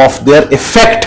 of their effect।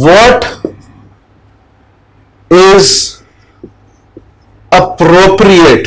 what is appropriate।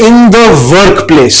in the workplace,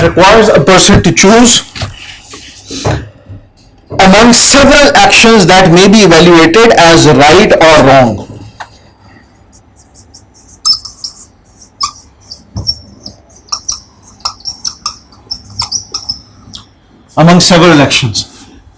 requires a person to choose among several actions that may be evaluated as right or wrong. Among several actions,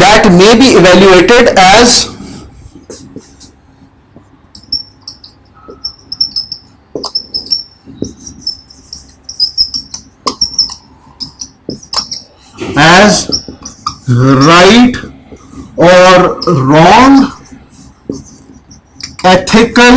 that may be evaluated as right or wrong, ethical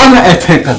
unethical,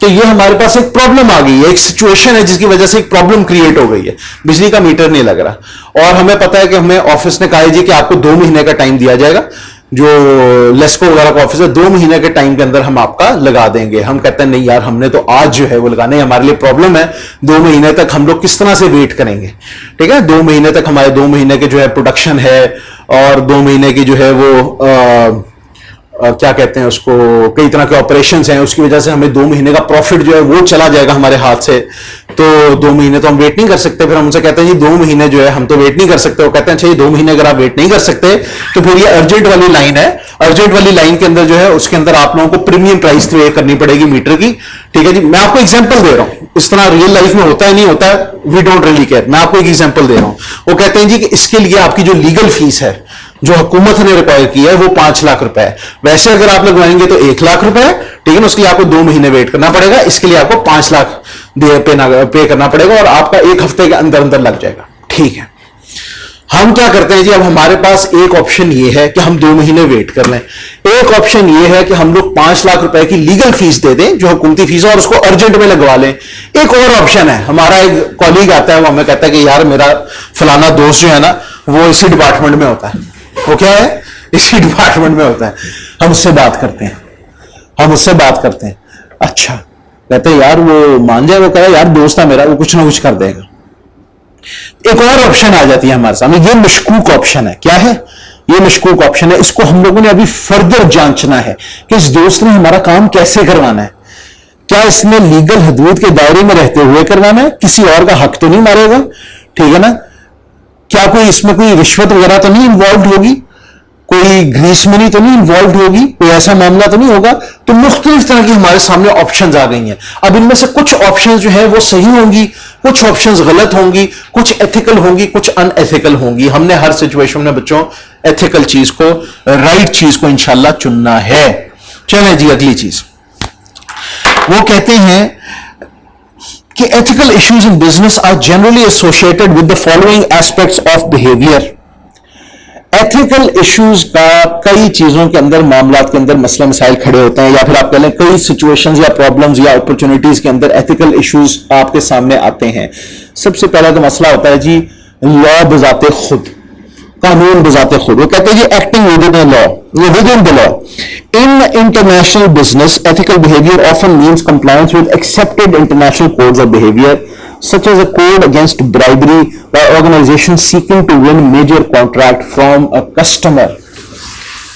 تو یہ ہمارے پاس ایک problem آ گئی ہے, ایک situation ہے جس کی وجہ سے ایک پرابلم کریٹ ہو گئی ہے, بجلی کا میٹر نہیں لگ رہا اور ہمیں پتا ہے کہ ہمیں آفس نے کہا جی کہ آپ کو 2 مہینے کا ٹائم دیا جائے گا, جو لیسکو وغیرہ کا آفس ہے 2 مہینے کے ٹائم کے اندر ہم آپ کا لگا دیں گے. ہم کہتے ہیں نہیں یار, ہم نے تو آج جو ہے وہ لگانا ہے, ہمارے لیے پرابلم ہے, 2 مہینے تک ہم لوگ کس طرح سے ویٹ کریں گے, ٹھیک ہے, 2 مہینے تک ہمارے 2 مہینے کے جو ہے پروڈکشن ہے اور 2 مہینے کی جو ہے وہ کیا کہتے ہیں اس کو, کئی طرح کے آپریشنز ہیں, اس کی وجہ سے ہمیں 2 مہینے کا پروفٹ جو ہے وہ چلا جائے گا ہمارے ہاتھ سے, تو 2 مہینے تو ہم ویٹ نہیں کر سکتے. پھر ہم ان سے کہتے ہیں جی 2 مہینے جو ہے ہم تو ویٹ نہیں کر سکتے. وہ کہتے ہیں اچھا یہ 2 مہینے اگر آپ ویٹ نہیں کر سکتے تو پھر یہ ارجنٹ والی لائن ہے, ارجنٹ والی لائن کے اندر جو ہے اس کے اندر آپ لوگوں کو پریمیم پرائس پے کرنی پڑے گی میٹر کی, ٹھیک ہے جی. میں آپ کو ایگزامپل دے رہا ہوں, اس طرح ریئل لائف میں ہوتا ہے نہیں ہوتا ہے, وی ڈونٹ ریئلی کیئر, میں آپ کو ایک ایگزامپل دے رہا ہوں. وہ کہتے ہیں جی کہ اس کے لیے آپ کی جو لیگل فیس ہے جو حکومت نے ریکوائر کی ہے وہ 5 لاکھ روپے ہے. ویسے اگر آپ لگوائیں گے تو 1 لاکھ روپے ہے, ٹھیک ہے نا, اس کے لیے آپ کو 2 مہینے ویٹ کرنا پڑے گا, اس کے لیے آپ کو 5 لاکھ پے کرنا پڑے گا اور آپ کا 1 ہفتے کے اندر اندر لگ جائے گا, ٹھیک ہے. ہم کیا کرتے ہیں جی, اب ہمارے پاس ایک آپشن یہ ہے کہ ہم 2 مہینے ویٹ کر لیں, ایک آپشن یہ ہے کہ ہم لوگ 5 لاکھ روپے کی لیگل فیس دے دیں جو حکومتی فیس ہے اور اس کو ارجنٹ میں لگوا لیں. ایک اور آپشن ہے, ہمارا ایک کالیگ آتا ہے, وہ ہمیں کہتا ہے کہ یار میرا فلانا دوست جو ہے نا وہ اسی ڈپارٹمنٹ میں ہوتا ہے. وہ کیا ہے, اسی ڈپارٹمنٹ میں ہوتا ہے. ہم اس سے بات کرتے ہیں, اچھا کہتے ہیں یار وہ مان جائے, وہ کہہ رہا ہے یار دوست ہے میرا, وہ کچھ نہ کچھ کر دے گا. ایک اور آپشن آ جاتی ہے ہمارے سامنے, یہ مشکوک آپشن ہے. کیا ہے یہ مشکوک آپشن ہے, اس کو ہم لوگوں نے ابھی فردر جانچنا ہے کہ اس دوست نے ہمارا کام کیسے کروانا ہے. کیا اس نے لیگل حدود کے دائرے میں رہتے ہوئے کروانا ہے, کسی اور کا حق تو نہیں مارے گا, ٹھیک ہے نا, کیا کوئی اس میں کوئی رشوت وغیرہ تو نہیں انوالوڈ ہوگی, کوئی گریس منی تو نہیں انوالوڈ ہوگی, کوئی ایسا معاملہ تو نہیں ہوگا. تو مختلف طرح کی ہمارے سامنے آپشنز آ گئی ہیں. اب ان میں سے کچھ آپشنز جو ہیں وہ صحیح ہوں گی, کچھ آپشنز غلط ہوں گی, کچھ ایتھیکل ہوں گی, کچھ ان ایتھیکل ہوں گی. ہم نے ہر سچویشن میں بچوں ایتھیکل چیز کو, رائٹ چیز کو انشاءاللہ چننا ہے. چلیں جی اگلی چیز, وہ کہتے ہیں کہ ethical issues in business are generally associated with the following aspects of behavior. Ethical issues کا کئی چیزوں کے اندر, معاملات کے اندر مسئلے مسائل کھڑے ہوتے ہیں, یا پھر آپ کہہ لیں کئی سچویشنز یا پرابلمز یا اپرچونٹیز کے اندر ایتھیکل ایشوز آپ کے سامنے آتے ہیں. سب سے پہلا تو مسئلہ ہوتا ہے جی لا بذات خود, قانون بذات خود. وہ کہتے ہیں جی acting within the law. In international business, ethical behavior often means compliance with accepted international codes of behavior, such as a code against bribery by organizations seeking to win major contract from a customer.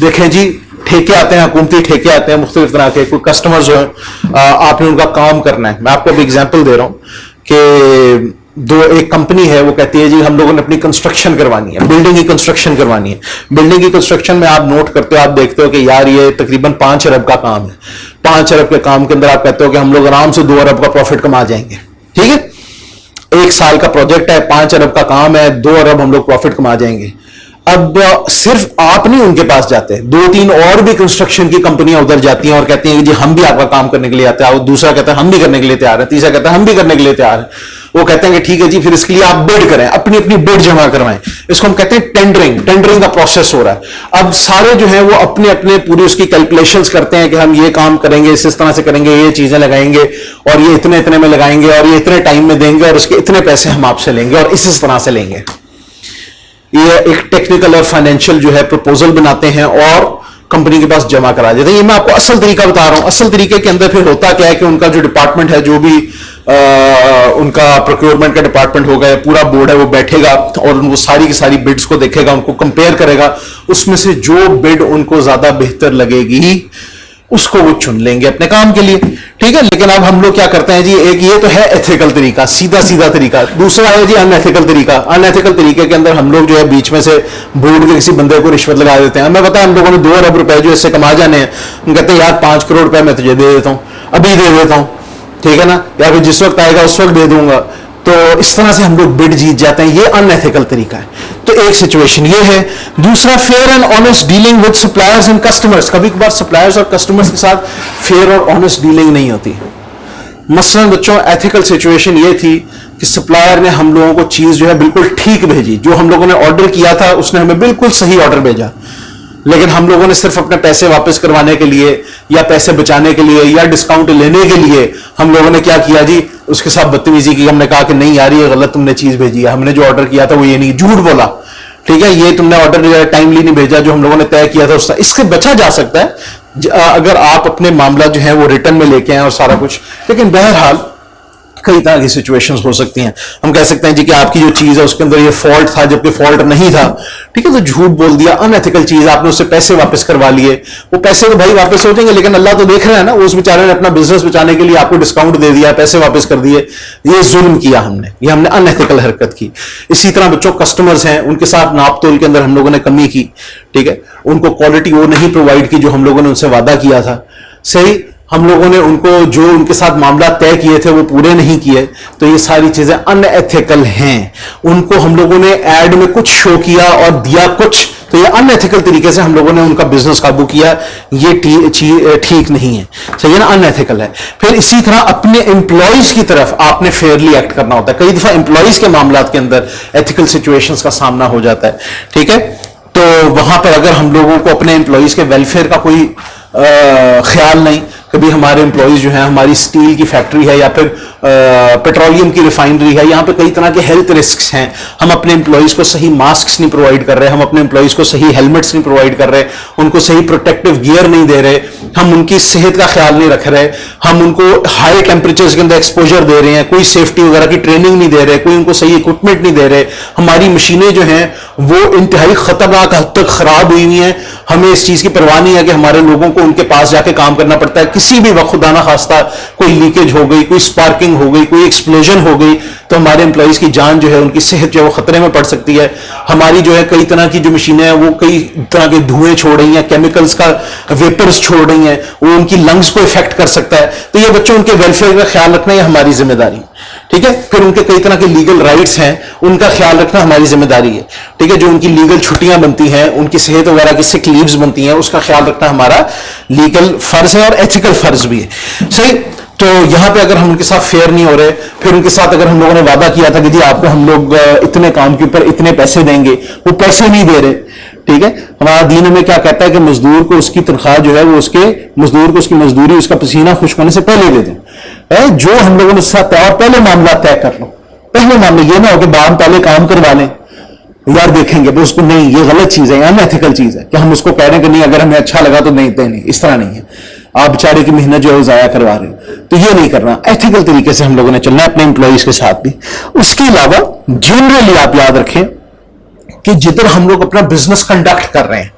دیکھیں جی ٹھیکے آتے ہیں, حکومتی ٹھیکے آتے ہیں مختلف طرح کے, کوئی کسٹمر جو ہے آپ نے ان کا کام کرنا ہے. میں آپ کو ابھی ایگزامپل دے رہا ہوں کہ ایک کمپنی ہے, وہ کہتی ہے جی ہم لوگوں نے اپنی کنسٹرکشن کروانی ہے, بلڈنگ کی کنسٹرکشن کروانی ہے. بلڈنگ کی کنسٹرکشن میں آپ نوٹ کرتے ہو, آپ دیکھتے ہو کہ یار یہ تقریباً 5 ارب کا کام ہے. 5 ارب کے کام کے اندر آپ کہتے ہو کہ ہم لوگ آرام سے 2 ارب کا پروفٹ کما جائیں گے, ٹھیک ہے. 1 سال کا پروجیکٹ ہے, 5 ارب کا کام ہے, 2 ارب ہم لوگ پروفٹ کما جائیں گے. اب صرف آپ نہیں ان کے پاس جاتے, 2-3 اور بھی کنسٹرکشن کی کمپنیاں ادھر جاتی ہیں اور کہتی ہیں کہ جی ہم بھی آپ کا کام کرنے کے لیے آتے ہیں. اور دوسرا کہتا ہے ہم بھی کرنے کے لیے تیار ہیں, تیسرا کہتا ہے ہم بھی کرنے کے لیے تیار ہیں. وہ کہتے ہیں کہ ٹھیک ہے جی, پھر اس کے لیے آپ بڈ کریں, اپنی اپنی بڈ جمع کروائیں. اس کو ہم کہتے ہیں ٹینڈرنگ کا پروسیس ہو رہا ہے. اب سارے جو ہیں وہ اپنے اپنے پوری اس کی کیلکولیشنز کرتے ہیں کہ ہم یہ کام کریں گے, اس طرح سے کریں گے, یہ چیزیں لگائیں گے اور یہ اتنے میں لگائیں گے اور یہ اتنے ٹائم میں دیں گے اور اس کے اتنے پیسے ہم آپ سے لیں گے اور اس طرح سے لیں گے. یہ ایک ٹیکنیکل اور فائنینشیل جو ہے پروپوزل بناتے ہیں اور کمپنی کے پاس جمع کرا دیتے ہیں. یہ میں آپ کو اصل طریقہ بتا رہا ہوں. اصل طریقے کے اندر پھر ہوتا کیا ہے کہ ان کا جو ڈپارٹمنٹ ہے, جو بھی ان کا پروکیورمنٹ کا ڈپارٹمنٹ ہوگا, پورا بورڈ ہے, وہ بیٹھے گا اور ان کو ساری کی ساری بڈز کو دیکھے گا, ان کو کمپیئر کرے گا. اس میں سے جو بڈ ان کو زیادہ بہتر لگے گی اس کو وہ چن لیں گے اپنے کام کے لیے, ٹھیک ہے. لیکن اب ہم لوگ کیا کرتے ہیں جی, ایک یہ تو ہے ایتھیکل طریقہ, سیدھا طریقہ. دوسرا ہے جی ان ایتھیکل طریقہ. ان ایتھیکل طریقے کے اندر ہم لوگ جو ہے بیچ میں سے بورڈ کے کسی بندے کو رشوت لگا دیتے ہیں. ہمیں پتا ہے ہم لوگوں نے 2 ارب روپے جو اس سے کما جانے ہیں, ہم کہتے ہیں یار 5 کروڑ روپے میں تجھے دے دیتا ہوں, ابھی دے دیتا ہوں, ٹھیک ہے نا, یا پھر جس وقت آئے گا اس وقت دے دوں گا. تو اس طرح سے ہم لوگ بڈ جیت جاتے ہیں. یہ ان ایتھیکل طریقہ ہے. تو ایک سچویشن یہ ہے. دوسرا fair and honest dealing with suppliers and customers. کبھی کبھار سپلائرز اور کسٹمرز کے ساتھ فیئر اور آنےسٹ ڈیلنگ نہیں ہوتی. مثلاً بچوں ایتھیکل سچویشن یہ تھی کہ سپلائر نے ہم لوگوں کو چیز جو ہے بالکل ٹھیک بھیجی, جو ہم لوگوں نے آرڈر کیا تھا اس نے ہمیں بالکل صحیح آرڈر بھیجا, لیکن ہم لوگوں نے صرف اپنے پیسے واپس کروانے کے لیے یا پیسے بچانے کے لیے یا ڈسکاؤنٹ لینے کے لیے ہم لوگوں نے کیا کیا جی, اس کے ساتھ بدتمیزی کی. ہم نے کہا کہ نہیں یار یہ غلط تم نے چیز بھیجی ہے, ہم نے جو آرڈر کیا تھا وہ یہ نہیں, جھوٹ بولا, ٹھیک ہے, یہ تم نے آرڈر ٹائملی نہیں بھیجا جو ہم لوگوں نے طے کیا تھا. اس سے بچا جا سکتا ہے اگر آپ اپنے معاملات جو ہیں وہ ریٹرن میں لے کے آئیں اور سارا کچھ. لیکن بہرحال کئی طرح کی سچویشنز ہو سکتی ہیں. ہم کہہ سکتے ہیں جی کہ آپ کی جو چیز ہے اس کے اندر یہ فالٹ تھا جبکہ فالٹ نہیں تھا, ٹھیک ہے, تو جھوٹ بول دیا, ان ایتھیکل چیز, آپ نے اس سے پیسے واپس کروا لیے. وہ پیسے تو بھائی واپس ہو جائیں گے, لیکن اللہ تو دیکھ رہا ہے نا, اس بیچارے نے اپنا بزنس بچانے کے لیے آپ کو ڈسکاؤنٹ دے دیا, پیسے واپس کر دیے. یہ ظلم کیا ہم نے, یہ ہم نے ان ایتھیکل حرکت کی. اسی طرح بچوں کسٹمرز ہیں, ان کے ساتھ ناپ تول کے اندر ہم لوگوں نے کمی کی, ٹھیک ہے, ان کو کوالٹی وہ نہیں پرووائڈ کی جو ہم لوگوں نے ان سے وعدہ کیا تھا. صحیح, ہم لوگوں نے ان کو جو ان کے ساتھ معاملات طے کیے تھے وہ پورے نہیں کیے. تو یہ ساری چیزیں ان ایتھیکل ہیں. ان کو ہم لوگوں نے ایڈ میں کچھ شو کیا اور دیا کچھ, تو یہ ان ایتھیکل طریقے سے ہم لوگوں نے ان کا بزنس قابو کیا. یہ ٹھیک نہیں ہے, صحیح ہے نا, ان ایتھیکل ہے. پھر اسی طرح اپنے امپلائیز کی طرف آپ نے فیئرلی ایکٹ کرنا ہوتا ہے. کئی دفعہ امپلائیز کے معاملات کے اندر ایتھیکل سچویشنز کا سامنا ہو جاتا ہے, ٹھیک ہے. تو وہاں پر اگر ہم لوگوں کو اپنے امپلائیز کے ویلفیئر کا کوئی خیال نہیں, کبھی ہمارے امپلائیز جو ہیں, ہماری اسٹیل کی فیکٹری ہے یا پھر پیٹرولیم کی ریفائنری ہے, یہاں پہ کئی طرح کے ہیلتھ رسکس ہیں, ہم اپنے امپلائیز کو صحیح ماسکس نہیں پرووائڈ کر رہے, ہم اپنے امپلائیز کو صحیح ہیلمٹس نہیں پرووائڈ کر رہے, ان کو صحیح پروٹیکٹیو گیئر نہیں دے رہے, ہم ان کی صحت کا خیال نہیں رکھ رہے, ہم ان کو ہائی ٹیمپریچرز کے اندر ایکسپوجر دے رہے ہیں, کوئی سیفٹی وغیرہ کی ٹریننگ نہیں دے رہے, کوئی ان کو صحیح اکوپمنٹ نہیں دے رہے, ہماری مشینیں جو ہیں وہ انتہائی خطرناک حد تک خراب ہوئی ہوئی ہیں, ہمیں اس چیز کی پرواہ نہیں ہے کہ ہمارے لوگوں کو ان کے پاس جا کے کام کرنا پڑتا ہے. کسی بھی وقت خدا نہ خواستہ کوئی لیکیج ہو گئی, کوئی سپارکنگ ہو گئی, کوئی ایکسپلوژن ہو گئی, تو ہمارے امپلائیز کی جان جو ہے, ان کی صحت جو ہے وہ خطرے میں پڑ سکتی ہے. ہماری جو ہے کئی طرح کی جو مشینیں ہیں وہ کئی طرح کے دھوئیں چھوڑ رہی ہیں, کیمیکلز کا ویپرز چھوڑ رہی ہیں, وہ ان کی لنگس کو افیکٹ کر سکتا ہے. تو یہ بچوں ان کے ویلفیئر کا خیال رکھنا یہ ہماری ذمہ داری, ٹھیک ہے. پھر ان کے کئی طرح کے لیگل رائٹس ہیں, ان کا خیال رکھنا ہماری ذمہ داری ہے, ٹھیک ہے. جو ان کی لیگل چھٹیاں بنتی ہیں, ان کی صحت وغیرہ کی سک لیوز بنتی ہیں, اس کا خیال رکھنا ہمارا لیگل فرض ہے اور ایتھیکل فرض بھی ہے, صحیح. تو یہاں پہ اگر ہم ان کے ساتھ فیئر نہیں ہو رہے, پھر ان کے ساتھ اگر ہم لوگوں نے وعدہ کیا تھا کہ جی آپ کو ہم لوگ اتنے کام کے اوپر اتنے پیسے دیں گے, وہ پیسے نہیں دے رہے, ٹھیک ہے. ہمارا دین ہمیں کیا کہتا ہے کہ مزدور کو اس کی تنخواہ جو ہے وہ اس کے مزدور کو اس کی مزدوری, اس کا پسینہ خشک ہونے سے پہلے دے دیں. جو ہم لوگوں نے ساتھ طے, اور پہلے معاملات طے کر لو, پہلے معاملے, یہ نہ ہو کہ بعد پہلے کام کروا لیں, یار دیکھیں گے اس کو, نہیں یہ غلط چیز ہے, ان ایتھیکل چیز ہے کہ ہم اس کو کہہ رہے ہیں کہ نہیں اگر ہمیں اچھا لگا تو نہیں دیں, نہیں, اس طرح نہیں ہے. آپ بیچارے کی محنت جو ہے وہ ضائع کروا رہے ہیں, تو یہ نہیں کرنا. ایتھیکل طریقے سے ہم لوگوں نے چلنا ہے اپنے امپلائیز کے ساتھ بھی. اس کے علاوہ جنرلی آپ یاد رکھیں کہ جدھر ہم لوگ اپنا بزنس کنڈکٹ کر رہے ہیں,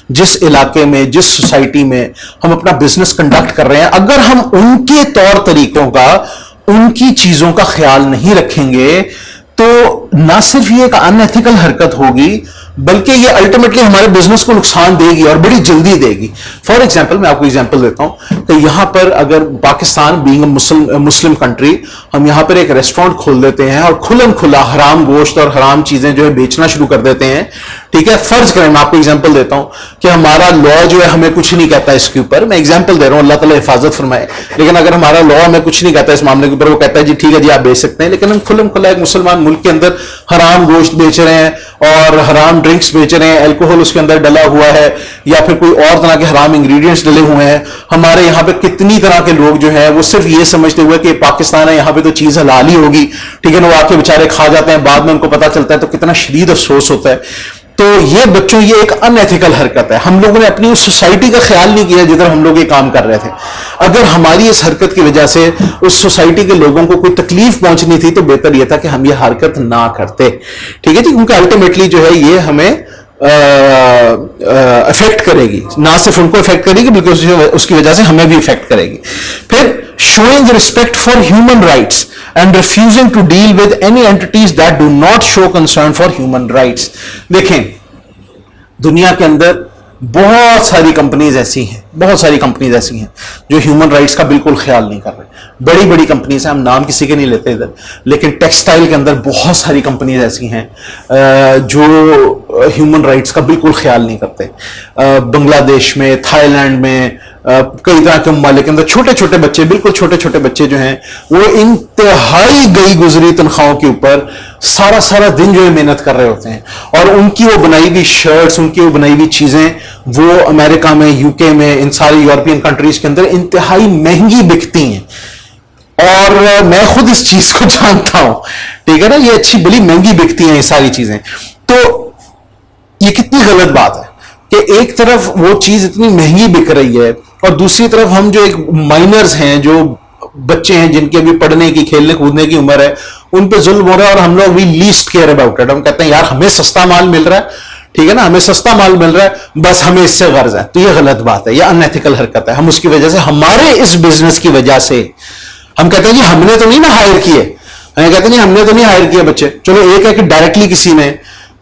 جس علاقے میں, جس سوسائٹی میں ہم اپنا بزنس کنڈکٹ کر رہے ہیں, اگر ہم ان کے طور طریقوں کا, ان کی چیزوں کا خیال نہیں رکھیں گے تو نہ صرف یہ ایک ان ایتھیکل حرکت ہوگی بلکہ یہ الٹیمیٹلی ہمارے بزنس کو نقصان دے گی اور بڑی جلدی دے گی. فار ایگزامپل میں آپ کو ایگزامپل دیتا ہوں کہ یہاں پر اگر Pakistan being a Muslim country, ہم یہاں پر ایک ریسٹورینٹ کھول دیتے ہیں اور کھلم کھلا حرام گوشت اور حرام چیزیں جو ہے بیچنا شروع کر دیتے ہیں, ٹھیک ہے. فرض کریں, میں آپ کو ایگزامپل دیتا ہوں کہ ہمارا لا جو ہے ہمیں کچھ نہیں کہتا اس کے اوپر, میں ایگزامپل دے رہا ہوں, اللہ تعالیٰ حفاظت فرمائے, لیکن اگر ہمارا لا ہمیں کچھ نہیں کہتا اس معاملے کے اوپر, وہ کہتا ہے جی ٹھیک ہے جی آپ بیچ سکتے ہیں, لیکن ہم کھلم کھلا ایک مسلمان ملک کے اندر حرام گوشت بیچ رہے ہیں اور حرام ڈرنکس بیچ رہے ہیں, الکوہل اس کے اندر ڈلا ہوا ہے یا پھر کوئی اور طرح کے حرام انگریڈینٹس ڈلے ہوئے ہیں. ہمارے یہاں پہ کتنی طرح کے لوگ جو ہیں وہ صرف یہ سمجھتے ہوئے کہ پاکستان ہے, یہاں پہ تو چیز حلال ہی ہوگی, ٹھیک ہے نا, وہ آ کے بیچارے کھا جاتے ہیں, بعد میں ان کو پتا چلتا ہے تو کتنا شدید افسوس ہوتا ہے. تو یہ بچوں یہ ایک ان ایتھیکل حرکت ہے. ہم لوگوں نے اپنی اس سوسائٹی کا خیال نہیں کیا جدھر ہم لوگ یہ کام کر رہے تھے. اگر ہماری اس حرکت کی وجہ سے اس سوسائٹی کے لوگوں کو کوئی تکلیف پہنچنی تھی تو بہتر یہ تھا کہ ہم یہ حرکت نہ کرتے, ٹھیک ہے جی, کیونکہ الٹیمیٹلی جو ہے یہ ہمیں افیکٹ کرے گی, نہ صرف ان کو افیکٹ کرے گی بلکہ اس کی وجہ سے ہمیں بھی افیکٹ کرے گی. پھر showing respect for human rights and refusing to deal with any entities that do not show concern for human rights. دیکھیں دنیا کے اندر بہت ساری کمپنیز ایسی ہیں, بہت ساری کمپنیز ایسی ہیں جو ہیومن رائٹس کا بالکل خیال نہیں کر رہے. بڑی بڑی کمپنیز ہیں, ہم نام کسی کے نہیں لیتے ادھر, لیکن ٹیکسٹائل کے اندر بہت ساری کمپنیز ایسی ہیں جو ہیومن رائٹس کا بالکل خیال نہیں کرتے. بنگلہ دیش میں, تھائی لینڈ میں, کئی طرح کے ممالک کے اندر چھوٹے چھوٹے بچے، بالکل چھوٹے چھوٹے بچے جو ہیں وہ انتہائی گئی گزری تنخواہوں کے اوپر سارا دن جو ہے محنت کر رہے ہوتے ہیں، اور ان کی وہ بنائی ہوئی شرٹس، ان کی وہ بنائی ہوئی چیزیں وہ امریکہ میں، یو کے میں، ان ساری یورپین کنٹریز کے اندر انتہائی مہنگی بکتی ہیں، اور میں خود اس چیز کو جانتا ہوں، ٹھیک ہے نا، یہ اچھی بڑی مہنگی بکتی ہیں یہ ساری چیزیں. تو یہ کتنی غلط بات ہے کہ ایک طرف وہ چیز اتنی مہنگی بک رہی ہے، اور دوسری طرف ہم جو ایک مائنرز ہیں، جو بچے ہیں جن کی ابھی پڑھنے کی، کھیلنے کودنے کی عمر ہے، ان پہ ظلم ہو رہا ہے، اور ہم لوگ بھی لیسٹ کیئر اباؤٹ اٹ. ہم کہتے ہیں یار ہمیں سستا مال مل رہا ہے، ٹھیک ہے نا، ہمیں سستا مال مل رہا ہے، بس ہمیں اس سے غرض ہے. تو یہ غلط بات ہے، یہ ان ایتھیکل حرکت ہے. ہم اس کی وجہ سے، ہمارے اس بزنس کی وجہ سے ہم کہتے ہیں جی ہم نے تو نہیں نا ہائر کیے، ہم کہتے ہیں جی ہم نے تو نہیں ہائر کیا بچے. چلو ایک ہے کہ ڈائریکٹلی کسی نے،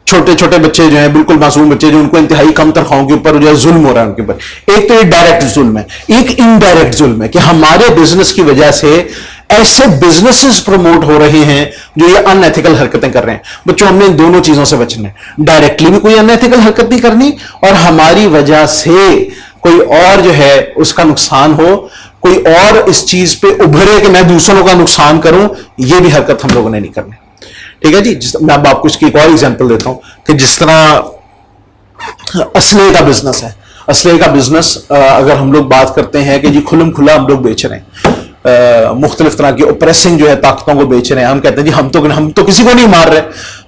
چھوٹے چھوٹے بچے جو ہیں، بالکل معصوم بچے جو ان کو انتہائی کم تنخواہوں کے اوپر جو ہے ظلم ہو رہا ہے ان کے اوپر. ایک تو یہ ڈائریکٹ ظلم ہے، ایک انڈائریکٹ ظلم ہے کہ ہمارے بزنس کی وجہ سے ایسے بزنسز پروموٹ ہو رہے ہیں جو یہ ان ایتھیکل حرکتیں کر رہے ہیں. بچوں ہم نے ان دونوں چیزوں سے بچنا ہے، ڈائریکٹلی بھی کوئی ان ایتھیکل حرکت نہیں کرنی، اور ہماری وجہ سے کوئی اور جو ہے اس کا نقصان ہو، کوئی اور اس چیز پہ ابھرے کہ میں دوسروں کا نقصان کروں، یہ بھی حرکت ہم لوگوں نے نہیں کرنی. ٹھیک ہے جی. میں اب آپ کو اس کی ایک اور ایگزامپل دیتا ہوں کہ جس طرح اسلحے کا بزنس ہے، اسلحے کا بزنس اگر ہم لوگ بات کرتے ہیں کہ جی کھلم کھلا ہم لوگ بیچ رہے ہیں، مختلف طرح کی اوپریسنگ جو ہے طاقتوں کو بیچ رہے ہیں، ہم کہتے ہیں جی ہم تو کسی کو نہیں مار رہے،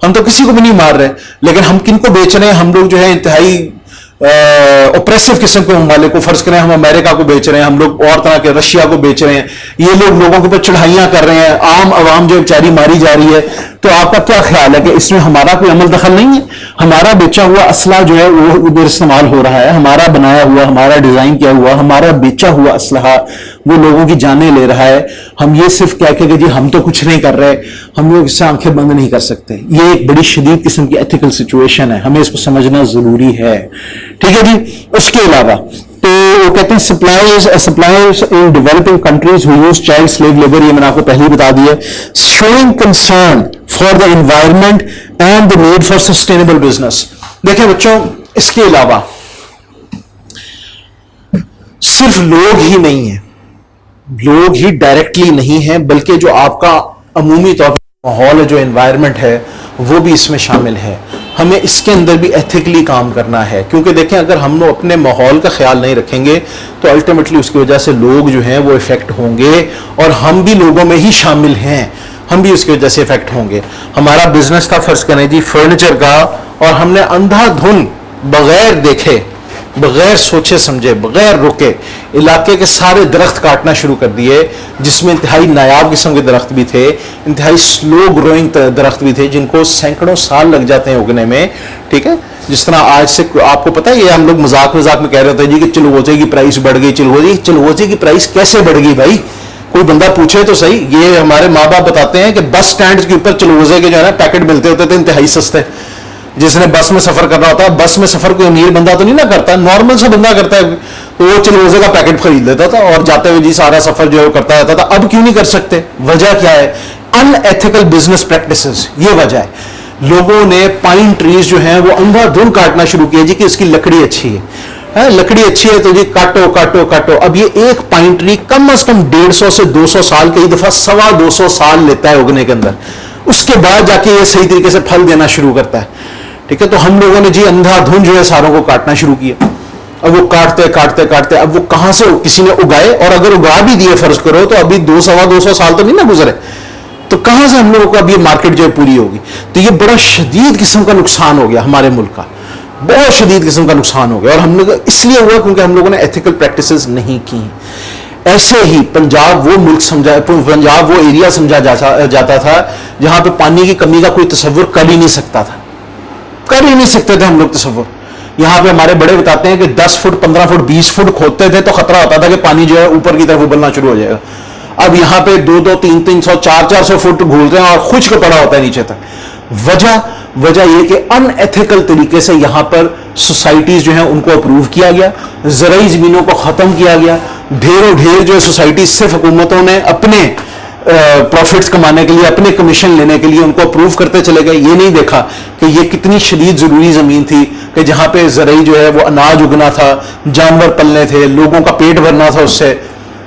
ہم تو کسی کو بھی نہیں مار رہے، لیکن ہم کن کو بیچ رہے ہیں؟ ہم لوگ جو ہے انتہائی اوپریسو قسم کے ممالک کو، فرض کریں ہم امریکہ کو بیچ رہے ہیں، ہم لوگ اور طرح کے رشیا کو بیچ رہے ہیں، یہ لوگ لوگوں کے اوپر چڑھائیاں کر رہے ہیں، عام عوام جو بیچاری ماری جا رہی ہے. تو آپ کا کیا خیال ہے کہ اس میں ہمارا کوئی عمل دخل نہیں ہے؟ ہمارا بیچا ہوا اسلحہ جو ہے وہ ادھر استعمال ہو رہا ہے، ہمارا بنایا ہوا، ہمارا ڈیزائن کیا ہوا، ہمارا بیچا ہوا اسلحہ وہ لوگوں کی جانیں لے رہا ہے. ہم یہ صرف کہہ کے کہ جی ہم تو کچھ نہیں کر رہے، ہم لوگ اس سے آنکھیں بند نہیں کر سکتے. یہ ایک بڑی شدید قسم کی ایتھیکل سچویشن ہے، ہمیں اس کو سمجھنا ضروری ہے. ٹھیک ہے جی. اس کے علاوہ تو وہ کہتے ہیں suppliers in developing countries who use child slave labour, یہ میں نے آپ کو پہلے ہی بتا دیا. Showing concern for the environment and the need for sustainable business. دیکھیں بچوں، اس کے علاوہ صرف لوگ ہی نہیں ہیں، لوگ ہی ڈائریکٹلی نہیں ہیں، بلکہ جو آپ کا عمومی طور پر ماحول ہے، جو انوائرمنٹ ہے، وہ بھی اس میں شامل ہے. ہمیں اس کے اندر بھی ایتھیکلی کام کرنا ہے، کیونکہ دیکھیں اگر ہم لوگ اپنے ماحول کا خیال نہیں رکھیں گے تو الٹیمیٹلی اس کی وجہ سے لوگ جو ہیں وہ افیکٹ ہوں گے، اور ہم بھی لوگوں میں ہی شامل ہیں، ہم بھی اس کی وجہ سے افیکٹ ہوں گے. ہمارا بزنس تھا فرض کریں جی فرنیچر کا، اور ہم نے اندھا دھن بغیر دیکھے، بغیر سوچے سمجھے، بغیر رکے علاقے کے سارے درخت کاٹنا شروع کر دیے، جس میں انتہائی نایاب قسم کے درخت بھی تھے، انتہائی سلو گروئنگ درخت بھی تھے، جن کو سینکڑوں سال لگ جاتے ہیں اگنے میں. ٹھیک ہے. جس طرح آج سے آپ کو پتا ہے، یہ ہم لوگ مذاق میں کہہ رہے ہوتے ہیں جی کہ چلغوزے کی پرائس بڑھ گئی، چلغوزے کی پرائس کیسے بڑھ گئی بھائی؟ کوئی بندہ پوچھے تو صحیح. یہ ہمارے ماں باپ بتاتے ہیں کہ بس سٹینڈ کے اوپر چلغوزے کے جو ہے نا پیکٹ ملتے ہوتے تھے انتہائی سستے. جس نے بس میں سفر کرنا ہوتا ہے، بس میں سفر کوئی امیر بندہ تو نہیں نہ کرتا، نارمل سا بندہ کرتا ہے، تو وہ چلغوزے کا پیکٹ خرید لیتا تھا اور جاتے ہوئے جی سارا سفر جو ہے وہ کرتا رہتا تھا. اب کیوں نہیں کر سکتے؟ وجہ کیا ہے؟ ان ایتھیکل بزنس پریکٹسز. یہ وجہ ہے. لوگوں نے پائن ٹریز جو ہیں وہ اندھا دھن کاٹنا شروع کیا جی کہ اس کی لکڑی اچھی ہے، لکڑی اچھی ہے تو جی کاٹو کاٹو کاٹو. اب یہ ایک پائن ٹری کم از کم 150 سے 200 سال، کئی دفعہ 250 سال لیتا ہے اگنے کے اندر، اس کے بعد جا کے یہ صحیح طریقے سے پھل دینا شروع کرتا ہے. ٹھیک ہے. تو ہم لوگوں نے جی اندھا دھن جو ہے ساروں کو کاٹنا شروع کیا. اب وہ کاٹتے اب وہ کہاں سے کسی نے اگائے، اور اگر اگا بھی دیے فرض کرو تو ابھی 200 سال تو نہیں نہ گزرے، تو کہاں سے ہم لوگوں کو اب یہ مارکیٹ جو ہے پوری ہوگی؟ تو یہ بڑا شدید قسم کا نقصان ہو گیا ہمارے ملک کا، بہت شدید قسم کا نقصان ہو گیا. اور ہم لوگ اس لیے ہوا کیونکہ ہم لوگوں نے ایتھیکل پریکٹسز نہیں کی. ایسے ہی پنجاب وہ ملک پنجاب وہ ایریا سمجھا جاتا تھا جہاں پہ پانی کی کمی کا کوئی تصور کر ہی نہیں سکتا تھا، کر ہی نہیں سکتے تھے ہم لوگ تصور. یہاں پہ ہمارے بڑے بتاتے ہیں کہ 10 فٹ 15 فٹ 20 فٹ کھودتے تھے تو خطرہ ہوتا تھا کہ پانی جو ہے اوپر کی طرف ابلنا شروع ہو جائے گا. اب یہاں پہ 200 300 400 فٹ گھولتے ہیں اور خشک پڑا ہوتا ہے نیچے تک. وجہ یہ کہ ان ایتھیکل طریقے سے یہاں پر سوسائٹیز جو ہیں ان کو اپروو کیا گیا، زرعی زمینوں کو ختم کیا گیا. ڈھیر جو سوسائٹیز صرف حکومتوں نے اپنے پروفٹس کمانے کے لیے، اپنے کمیشن لینے کے لیے ان کو اپروو کرتے چلے گئے. یہ نہیں دیکھا کہ یہ کتنی شدید ضروری زمین تھی، کہ جہاں پہ زرعی جو ہے وہ اناج اگنا تھا, جانور پلنے تھے, لوگوں کا پیٹ بھرنا تھا اس سے,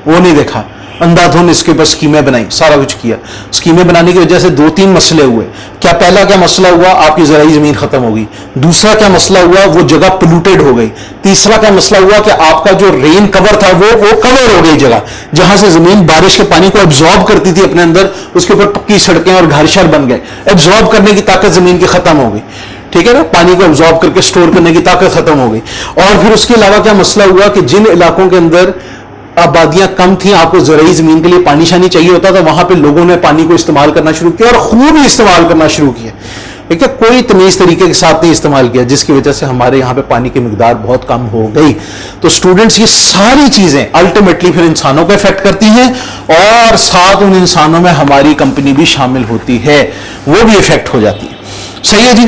وہ نہیں دیکھا. اندھا دھند اس کے اوپر اسکیمیں بنائی, سارا کچھ کیا. اسکیمیں بنانے کی وجہ سے 2-3 مسئلے ہوئے. کیا پہلا کیا مسئلہ ہوا, آپ کی زرعی زمین ختم ہوگی. دوسرا کیا مسئلہ ہوا, وہ جگہ پولوٹیڈ ہو گئی. تیسرا کیا مسئلہ ہوا کہ آپ کا جو رین کور تھا وہ کور ہو گئی جگہ, جہاں سے زمین بارش کے پانی کو ایبزارب کرتی تھی اپنے اندر, اس کے اوپر پکی سڑکیں اور گھر شر بن گئے. ایبزارب کرنے کی طاقت زمین کی ختم ہو گئی, ٹھیک ہے نا, پانی کو ایبزارب کر کے اسٹور کرنے کی طاقت ختم ہو گئی. اور پھر اس کے علاوہ کیا مسئلہ ہوا کہ جن علاقوں کے اندر آبادیاں کم تھیں, آپ کو زرعی زمین کے لیے پانی شانی چاہیے ہوتا تھا, وہاں پہ لوگوں نے پانی کو استعمال کرنا شروع کیا, اور خوب ہی استعمال کرنا شروع کیا. ٹھیک ہے, کوئی تمیز طریقے کے ساتھ نہیں استعمال کیا, جس کی وجہ سے ہمارے یہاں پہ پانی کی مقدار بہت کم ہو گئی. تو اسٹوڈنٹس, یہ ساری چیزیں الٹیمیٹلی پھر انسانوں کو افیکٹ کرتی ہیں, اور ساتھ ان انسانوں میں ہماری کمپنی بھی شامل ہوتی ہے, وہ بھی افیکٹ ہو جاتی ہے. صحیح ہے جی.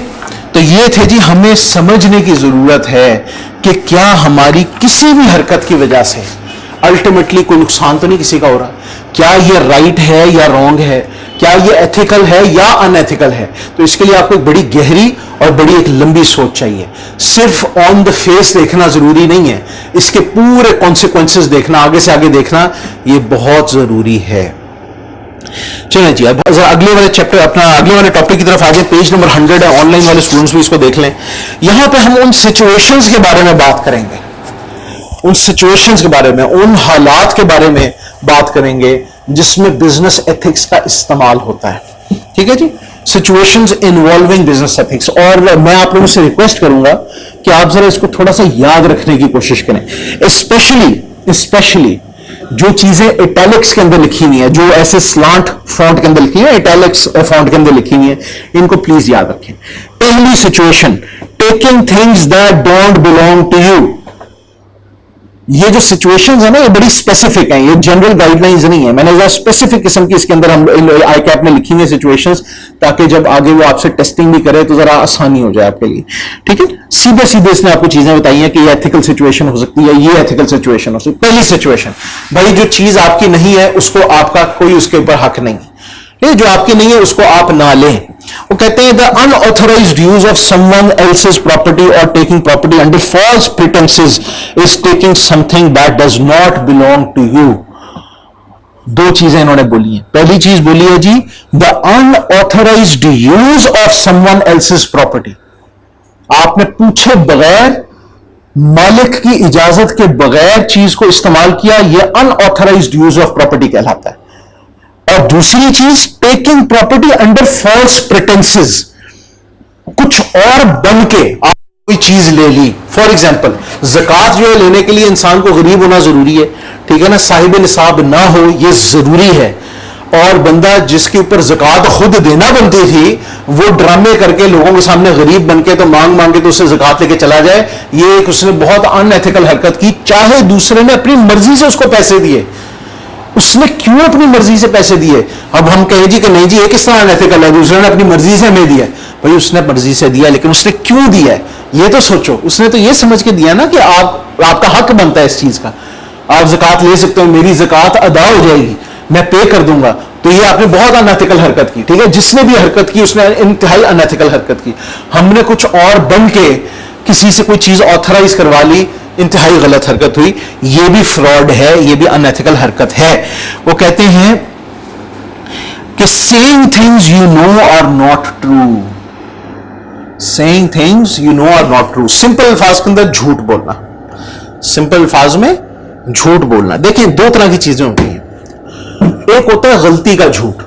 تو یہ تھے جی, ہمیں سمجھنے کی ضرورت ہے کہ کیا ہماری کسی بھی حرکت کی وجہ سے الٹیمیٹلی کوئی نقصان تو نہیں کسی کا ہو رہا, کیا یہ رائٹ ہے یا رانگ ہے, کیا یہ ایتھیکل ہے یا ان ایتھیکل ہے. تو اس کے لیے آپ کو ایک بڑی گہری اور بڑی ایک لمبی سوچ چاہیے. صرف آن دا فیس دیکھنا ضروری نہیں ہے, اس کے پورے کانسیکوینسز دیکھنا, آگے سے آگے دیکھنا, یہ بہت ضروری ہے. چلیں جی, اب اگلے والے چیپٹر, اپنا اگلے والے ٹاپک کی طرف آگے. پیج نمبر 100 ہے, آن لائن والے اسٹوڈنٹس بھی اس کو دیکھ لیں. یہاں پہ ہم ان سچویشنز کے بارے میں بات کریں گے, ان سچویشنز کے بارے میں, ان حالات کے بارے میں بات کریں گے جس میں بزنس ایتھکس کا استعمال ہوتا ہے. ٹھیک ہے جی, سچویشنز انوالونگ بزنس ایتھکس. اور میں آپ لوگوں سے ریکویسٹ کروں گا کہ آپ ذرا اس کو تھوڑا سا یاد رکھنے کی کوشش کریں, اسپیشلی جو چیزیں ایٹیلکس کے اندر لکھی ہوئی ہیں, جو ایسے سلانٹ فونٹ کے اندر لکھی ہیں, ایٹیلکس فونٹ کے اندر لکھی ہوئی ہیں, ان کو پلیز یاد رکھیں. پہلی situation, taking things that don't belong to you. یہ جو سچویشنز ہیں نا, یہ بڑی اسپیسیفک ہیں, یہ جنرل گائیڈ لائنز نہیں ہیں. میں نے اسپیسیفک قسم کی اس کے اندر ہم آئی کیپ میں لکھی ہوئی سچویشنز, تاکہ جب آگے وہ آپ سے ٹیسٹنگ بھی کرے تو ذرا آسانی ہو جائے آپ کے لیے. ٹھیک ہے, سیدھے اس نے آپ کو چیزیں بتائی ہیں کہ یہ ایتھیکل سچویشن ہو سکتی ہے, یہ ایتھیکل سچویشن ہو سکتی ہے. پہلی سچویشن, بھائی جو چیز آپ کی نہیں ہے اس کو آپ کا کوئی اس کے اوپر حق نہیں, جو آپ کی نہیں ہے اس کو آپ نہ لیں. وہ کہتے ہیں the unauthorized use of someone else's property or taking property under false pretenses is taking something that does not belong to you. دو چیزیں انہوں نے بولی ہیں. پہلی چیز بولی ہے جی the unauthorized use of someone else's property. آپ نے پوچھے بغیر, مالک کی اجازت کے بغیر چیز کو استعمال کیا, یہ unauthorized use of property کہلاتا ہے. اور دوسری چیز ٹیکنگ پراپرٹی انڈر فالس پریٹنسز, کچھ اور بن کے آپ کوئی چیز لے لی. فار ایگزامپل, زکوٰۃ جو ہے لینے کے لیے انسان کو غریب ہونا ضروری ہے, ٹھیک ہے نا, صاحب نصاب نہ ہو یہ ضروری ہے. اور بندہ جس کے اوپر زکوٰۃ خود دینا بنتی تھی, وہ ڈرامے کر کے لوگوں کے سامنے غریب بن کے تو مانگ کے تو اسے زکوٰۃ لے کے چلا جائے, یہ ایک اس نے بہت ان ایتھیکل حرکت کی. چاہے دوسرے نے اپنی مرضی سے اس کو پیسے دیے, اس نے کیوں اپنی مرضی سے پیسے دیے. اب ہم کہیں جی کہ نہیں جی یہ کس طرح انیتھیکل ہے, دوسرے نے اپنی مرضی سے ہمیں دیا. بھائی اس نے مرضی سے دیا, لیکن اس نے کیوں دیا ہے یہ تو سوچو. اس نے تو یہ سمجھ کے دیا نا کہ آپ کا حق بنتا ہے اس چیز کا, آپ زکوٰۃ لے سکتے ہو, میری زکوٰۃ ادا ہو جائے گی, میں پے کر دوں گا. تو یہ آپ نے بہت انیتھیکل حرکت کی. ٹھیک ہے, جس نے بھی حرکت کی اس نے انتہائی انیتھیکل حرکت کی. ہم نے کچھ اور بن کے کسی سے کوئی چیز آتھرائز کروا لی, انتہائی غلط حرکت ہوئی. یہ بھی فراڈ ہے, یہ بھی انیتھیکل حرکت ہے. وہ کہتے ہیں کہ saying things you know are not true. saying things you know are not true. Simple الفاظ کے اندر جھوٹ بولنا, سمپل الفاظ میں جھوٹ بولنا. دیکھیں دو طرح کی چیزیں ہوتی ہیں, ایک ہوتا ہے غلطی کا جھوٹ,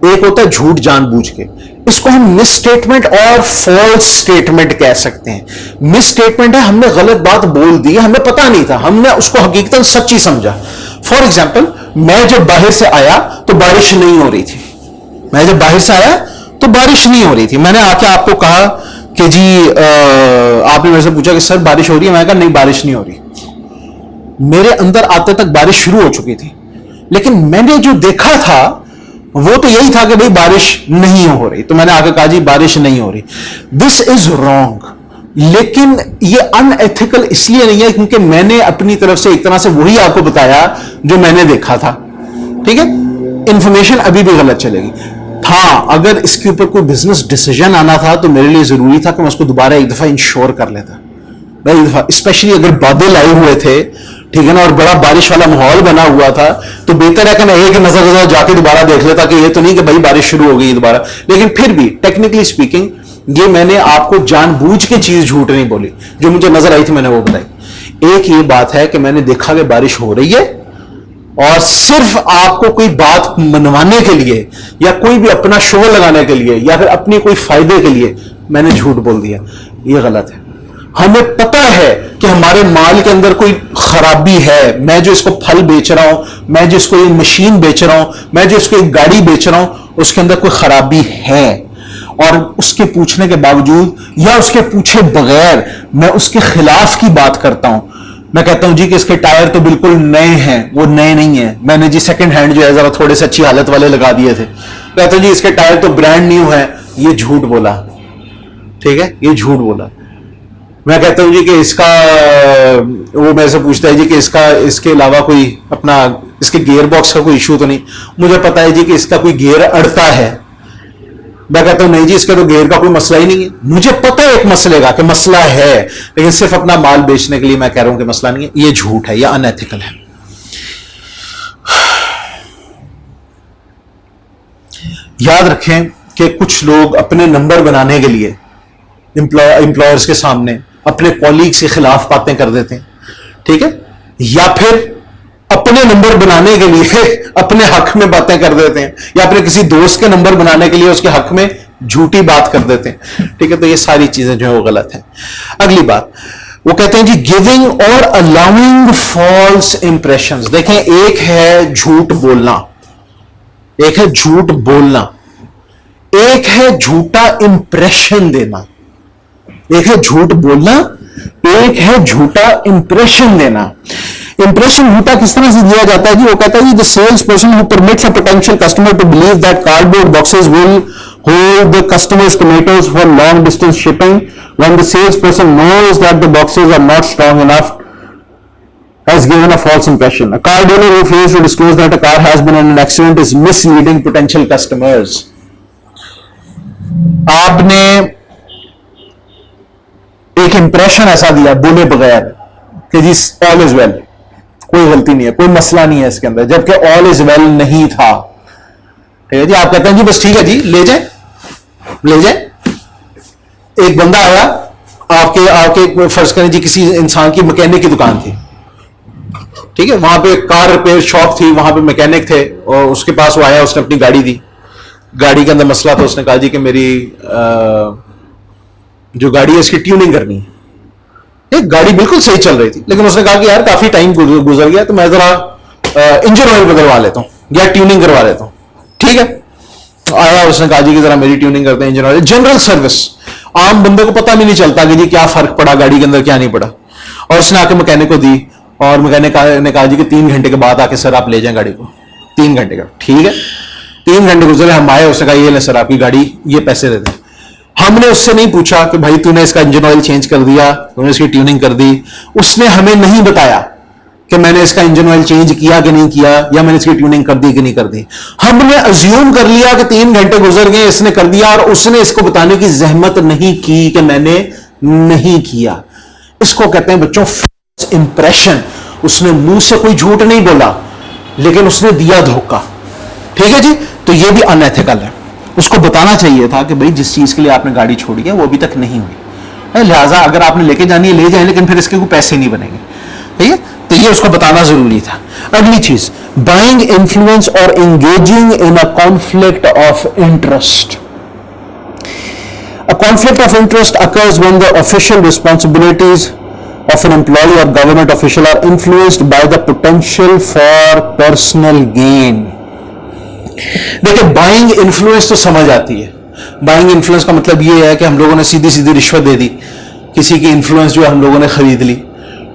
ایک ہوتا ہے جھوٹ جان بوجھ کے. اس کو ہم مس اسٹیٹمنٹ اور فالس اسٹیٹمنٹ کہہ سکتے ہیں. مس اسٹیٹمنٹ ہے, ہم نے غلط بات بول دی, ہمیں پتا نہیں تھا, ہم نے اس کو حقیقتاً سچی سمجھا. فار ایگزامپل, میں جب باہر سے آیا تو بارش نہیں ہو رہی تھی. میں جب باہر سے آیا تو بارش نہیں ہو رہی تھی. میں نے آ کے آپ کو کہا کہ جی آپ نے میرے سے پوچھا کہ سر بارش ہو رہی ہے, میں نے کہا نہیں بارش نہیں ہو رہی. میرے اندر آتے تک بارش شروع ہو چکی تھی, لیکن میں نے جو دیکھا تھا وہ تو یہی تھا کہ بھئی بارش نہیں ہو رہی. تو میں نے آ کے کہا جی بارش نہیں ہو رہی. دس از رانگ. لیکن یہ ان ایتھیکل اس لیے نہیں ہے کیونکہ میں نے اپنی طرف سے ایک طرح سے وہی آپ کو بتایا جو میں نے دیکھا تھا. ٹھیک ہے, انفارمیشن ابھی بھی غلط چلے گی. تھا اگر اس کے اوپر کوئی بزنس ڈیسیجن آنا تھا تو میرے لیے ضروری تھا کہ میں اس کو دوبارہ ایک دفعہ انشور کر لیتا. ایک دفعہ اسپیشلی اگر بادل آئے ہوئے تھے, ٹھیک ہے نا, اور بڑا بارش والا ماحول بنا ہوا تھا, تو بہتر ہے کہ میں ایک نظر جا کے دوبارہ دیکھ لیتا کہ یہ تو نہیں کہ بھائی بارش شروع ہو گئی دوبارہ. لیکن پھر بھی ٹیکنیکلی اسپیکنگ یہ میں نے آپ کو جان بوجھ کے چیز جھوٹ نہیں بولی, جو مجھے نظر آئی تھی میں نے وہ بتائی. ایک یہ بات ہے کہ میں نے دیکھا کہ بارش ہو رہی ہے اور صرف آپ کو کوئی بات منوانے کے لیے یا کوئی بھی اپنا شو لگانے کے لیے یا پھر اپنی کوئی فائدے کے لیے میں نے جھوٹ بول دیا. یہ غلط ہے. ہمیں پتا ہے کہ ہمارے مال کے اندر کوئی خرابی ہے. میں جو اس کو پھل بیچ رہا ہوں, میں جو اس کو یہ مشین بیچ رہا ہوں, میں جو اس کو ایک گاڑی بیچ رہا ہوں, اس کے اندر کوئی خرابی ہے, اور اس کے پوچھنے کے باوجود یا اس کے پوچھے بغیر میں اس کے خلاف کی بات کرتا ہوں. میں کہتا ہوں جی کہ اس کے ٹائر تو بالکل نئے ہیں, وہ نئے نہیں ہیں, میں نے جی سیکنڈ ہینڈ جو ہے ذرا تھوڑے سے اچھی حالت والے لگا دیے تھے. کہتا ہوں جی اس کے ٹائر تو برانڈ نیو ہے. یہ جھوٹ بولا, ٹھیک ہے, یہ جھوٹ بولا. میں کہتا ہوں جی کہ اس کا, وہ میرے سے پوچھتا ہے جی کہ اس کے علاوہ کوئی اپنا اس کے گیئر باکس کا کوئی ایشو تو نہیں. مجھے پتا ہے جی کہ اس کا کوئی گیئر اڑتا ہے. میں کہتا ہوں نہیں جی اس کا تو گیئر کا کوئی مسئلہ ہی نہیں ہے. مجھے پتا ہے ایک مسئلے کا کہ مسئلہ ہے, لیکن صرف اپنا مال بیچنے کے لیے میں کہہ رہا ہوں کہ مسئلہ نہیں ہے. یہ جھوٹ ہے, یہ ان ایتھیکل ہے. یاد رکھیں کہ کچھ لوگ اپنے نمبر بنانے کے لیے امپلائرز کے سامنے اپنے کولیگز کے خلاف باتیں کر دیتے ہیں, ٹھیک ہے, یا پھر اپنے نمبر بنانے کے لیے اپنے حق میں باتیں کر دیتے ہیں, یا اپنے کسی دوست کے نمبر بنانے کے لیے اس کے حق میں جھوٹی بات کر دیتے ہیں, ٹھیک ہے. تو یہ ساری چیزیں جو ہیں وہ غلط ہیں. اگلی بات وہ کہتے ہیں جی گیونگ اور الاؤنگ فالس امپریشنز. دیکھیں ایک ہے جھوٹ بولنا, ایک ہے جھوٹ بولنا, ایک ہے جھوٹا امپریشن دینا. ایک ہے جھوٹ بولنا, ایک ہے جھوٹا امپریشن دینا. امپریشن جھوٹا کس طرح سے دیا جاتا ہے جی؟ وہ کہتا ہے جی the salesperson who permits a potential customer to believe that cardboard boxes will hold the customer's tomatoes for long distance shipping when the salesperson knows that the boxes are not strong enough has given a false impression. A car dealer who fails to disclose that a car has been in an accident is misleading potential customers. آپ نے ایک impression ایسا دیا بولے بغیر کہ جی all is well, کوئی غلطی نہیں ہے, کوئی مسئلہ نہیں ہے اس کے اندر, جبکہ all is well نہیں تھا. ٹھیک ہے جی, آپ کہتے ہیں جی بس ٹھیک ہے جی لے جائیں لے جائیں. ایک بندہ آیا آپ کے فرض کریں جی کسی انسان کی مکینک کی دکان تھی, ٹھیک ہے, وہاں پہ کار ریپیئر شاپ تھی, وہاں پہ میکینک تھے, اور اس کے پاس وہ آیا, اس نے اپنی گاڑی دی, گاڑی کے اندر مسئلہ تھا. اس نے کہا جی کہ میری جو گاڑی ہے اس کی ٹیوننگ کرنی ہے. ایک گاڑی بالکل صحیح چل رہی تھی, لیکن اس نے کہا کہ یار کافی ٹائم گزر گیا تو میں ذرا انجن آئل بدلوا لیتا ہوں یا ٹیوننگ کروا لیتا ہوں. ٹھیک ہے, آیا, اس نے کہا جی کہ ذرا میری ٹیوننگ کرتے ہیں انجن آئل. جنرل سروس, عام بندے کو پتہ بھی نہیں چلتا کہ جی کیا فرق پڑا گاڑی کے اندر کیا نہیں پڑا. اور اس نے آ کے مکینک کو دی, اور مکینک نے کہا جی کہ 3 گھنٹے کے بعد آ کے سر آپ لے جائیں گاڑی کو. 3 گھنٹے کا, ٹھیک ہے, 3 گھنٹے گزرے, ہم آئے, اس نے کہا یہ لے سر آپ کی گاڑی, یہ پیسے دے دیں. ہم نے اس سے نہیں پوچھا کہ بھائی تو نے اس کا انجن آئل چینج کر دیا, تو نے اس کی ٹیوننگ کر دی. اس نے ہمیں نہیں بتایا کہ میں نے اس کا انجن آئل چینج کیا کہ نہیں کیا, یا میں نے اس کی ٹیوننگ کر دی کہ نہیں کر دی. ہم نے ازیوم کر لیا کہ 3 گھنٹے گزر گئے, اس نے کر دیا, اور اس نے اس کو بتانے کی زحمت نہیں کی کہ میں نے نہیں کیا. اس کو کہتے ہیں بچوں فالس امپریشن. اس نے منہ سے کوئی جھوٹ نہیں بولا, لیکن اس نے دیا دھوکہ. ٹھیک ہے جی, تو یہ بھی ان ایتھیکل ہے. اس کو بتانا چاہیے تھا کہ بھائی جس چیز کے لیے آپ نے گاڑی چھوڑی ہے وہ ابھی تک نہیں ہوئی, لہٰذا اگر آپ نے لے کے جانی ہے لے جائیں, لیکن پھر اس کے کوئی پیسے نہیں بنیں گے. ٹھیک ہے, تو یہ اس کو بتانا ضروری تھا. اگلی چیز, بائنگ انفلوئنس اور engaging in a conflict of interest. A conflict of interest occurs when the official responsibilities of an employee or government official are influenced by the potential for personal gain. دیکھیں buying influence تو سمجھ آتی ہے. Buying influence کا مطلب یہ ہے کہ ہم لوگوں نے سیدھی سیدھی رشوت دے دی, کسی کی انفلوئنس جو ہے ہم لوگوں نے خرید لی.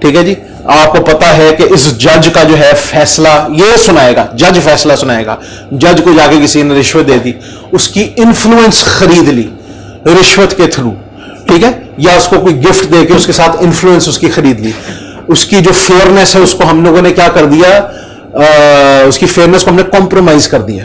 ٹھیک ہے جی, آپ کو پتا ہے کہ اس جج کا جو ہے فیصلہ یہ سنائے گا, جج فیصلہ سنائے گا, جج کو جا کے کسی نے رشوت دے دی, اس کی انفلوئنس خرید لی رشوت کے تھرو. ٹھیک ہے, یا اس کو کوئی گفٹ دے کے اس کے ساتھ انفلوئنس اس کی خرید لی. اس کی جو فیئرنیس ہے اس کو ہم لوگوں نے کیا کر دیا, اس کی فیئرنیس کو ہم نے کمپرومائز کر دیا.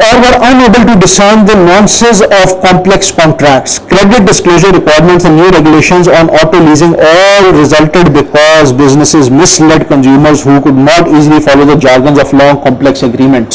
or were unable to discern the nuances of complex contracts. Credit disclosure requirements and new regulations on auto leasing all resulted because businesses misled consumers who could not easily follow the jargons of long complex agreements.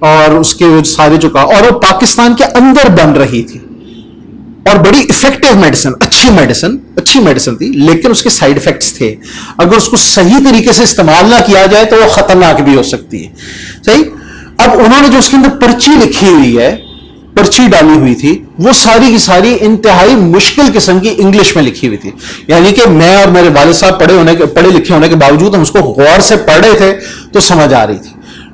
اور اس کے سارے جو کہا، اور وہ پاکستان کے اندر بن رہی تھی اور بڑی افیکٹو میڈیسن، اچھی میڈیسن تھی، لیکن اس کے سائیڈ افیکٹس تھے. اگر اس کو صحیح طریقے سے استعمال نہ کیا جائے تو وہ خطرناک بھی ہو سکتی ہے. صحیح. اب انہوں نے جو اس کے اندر پرچی لکھی ہوئی ہے، پرچی ڈالی ہوئی تھی، وہ ساری کی ساری انتہائی مشکل قسم کی انگلش میں لکھی ہوئی تھی. یعنی کہ میں اور میرے والد صاحب پڑھے لکھے ہونے کے باوجود ہم اس کو غور سے پڑھ رہے تھے تو سمجھ آ رہی تھی.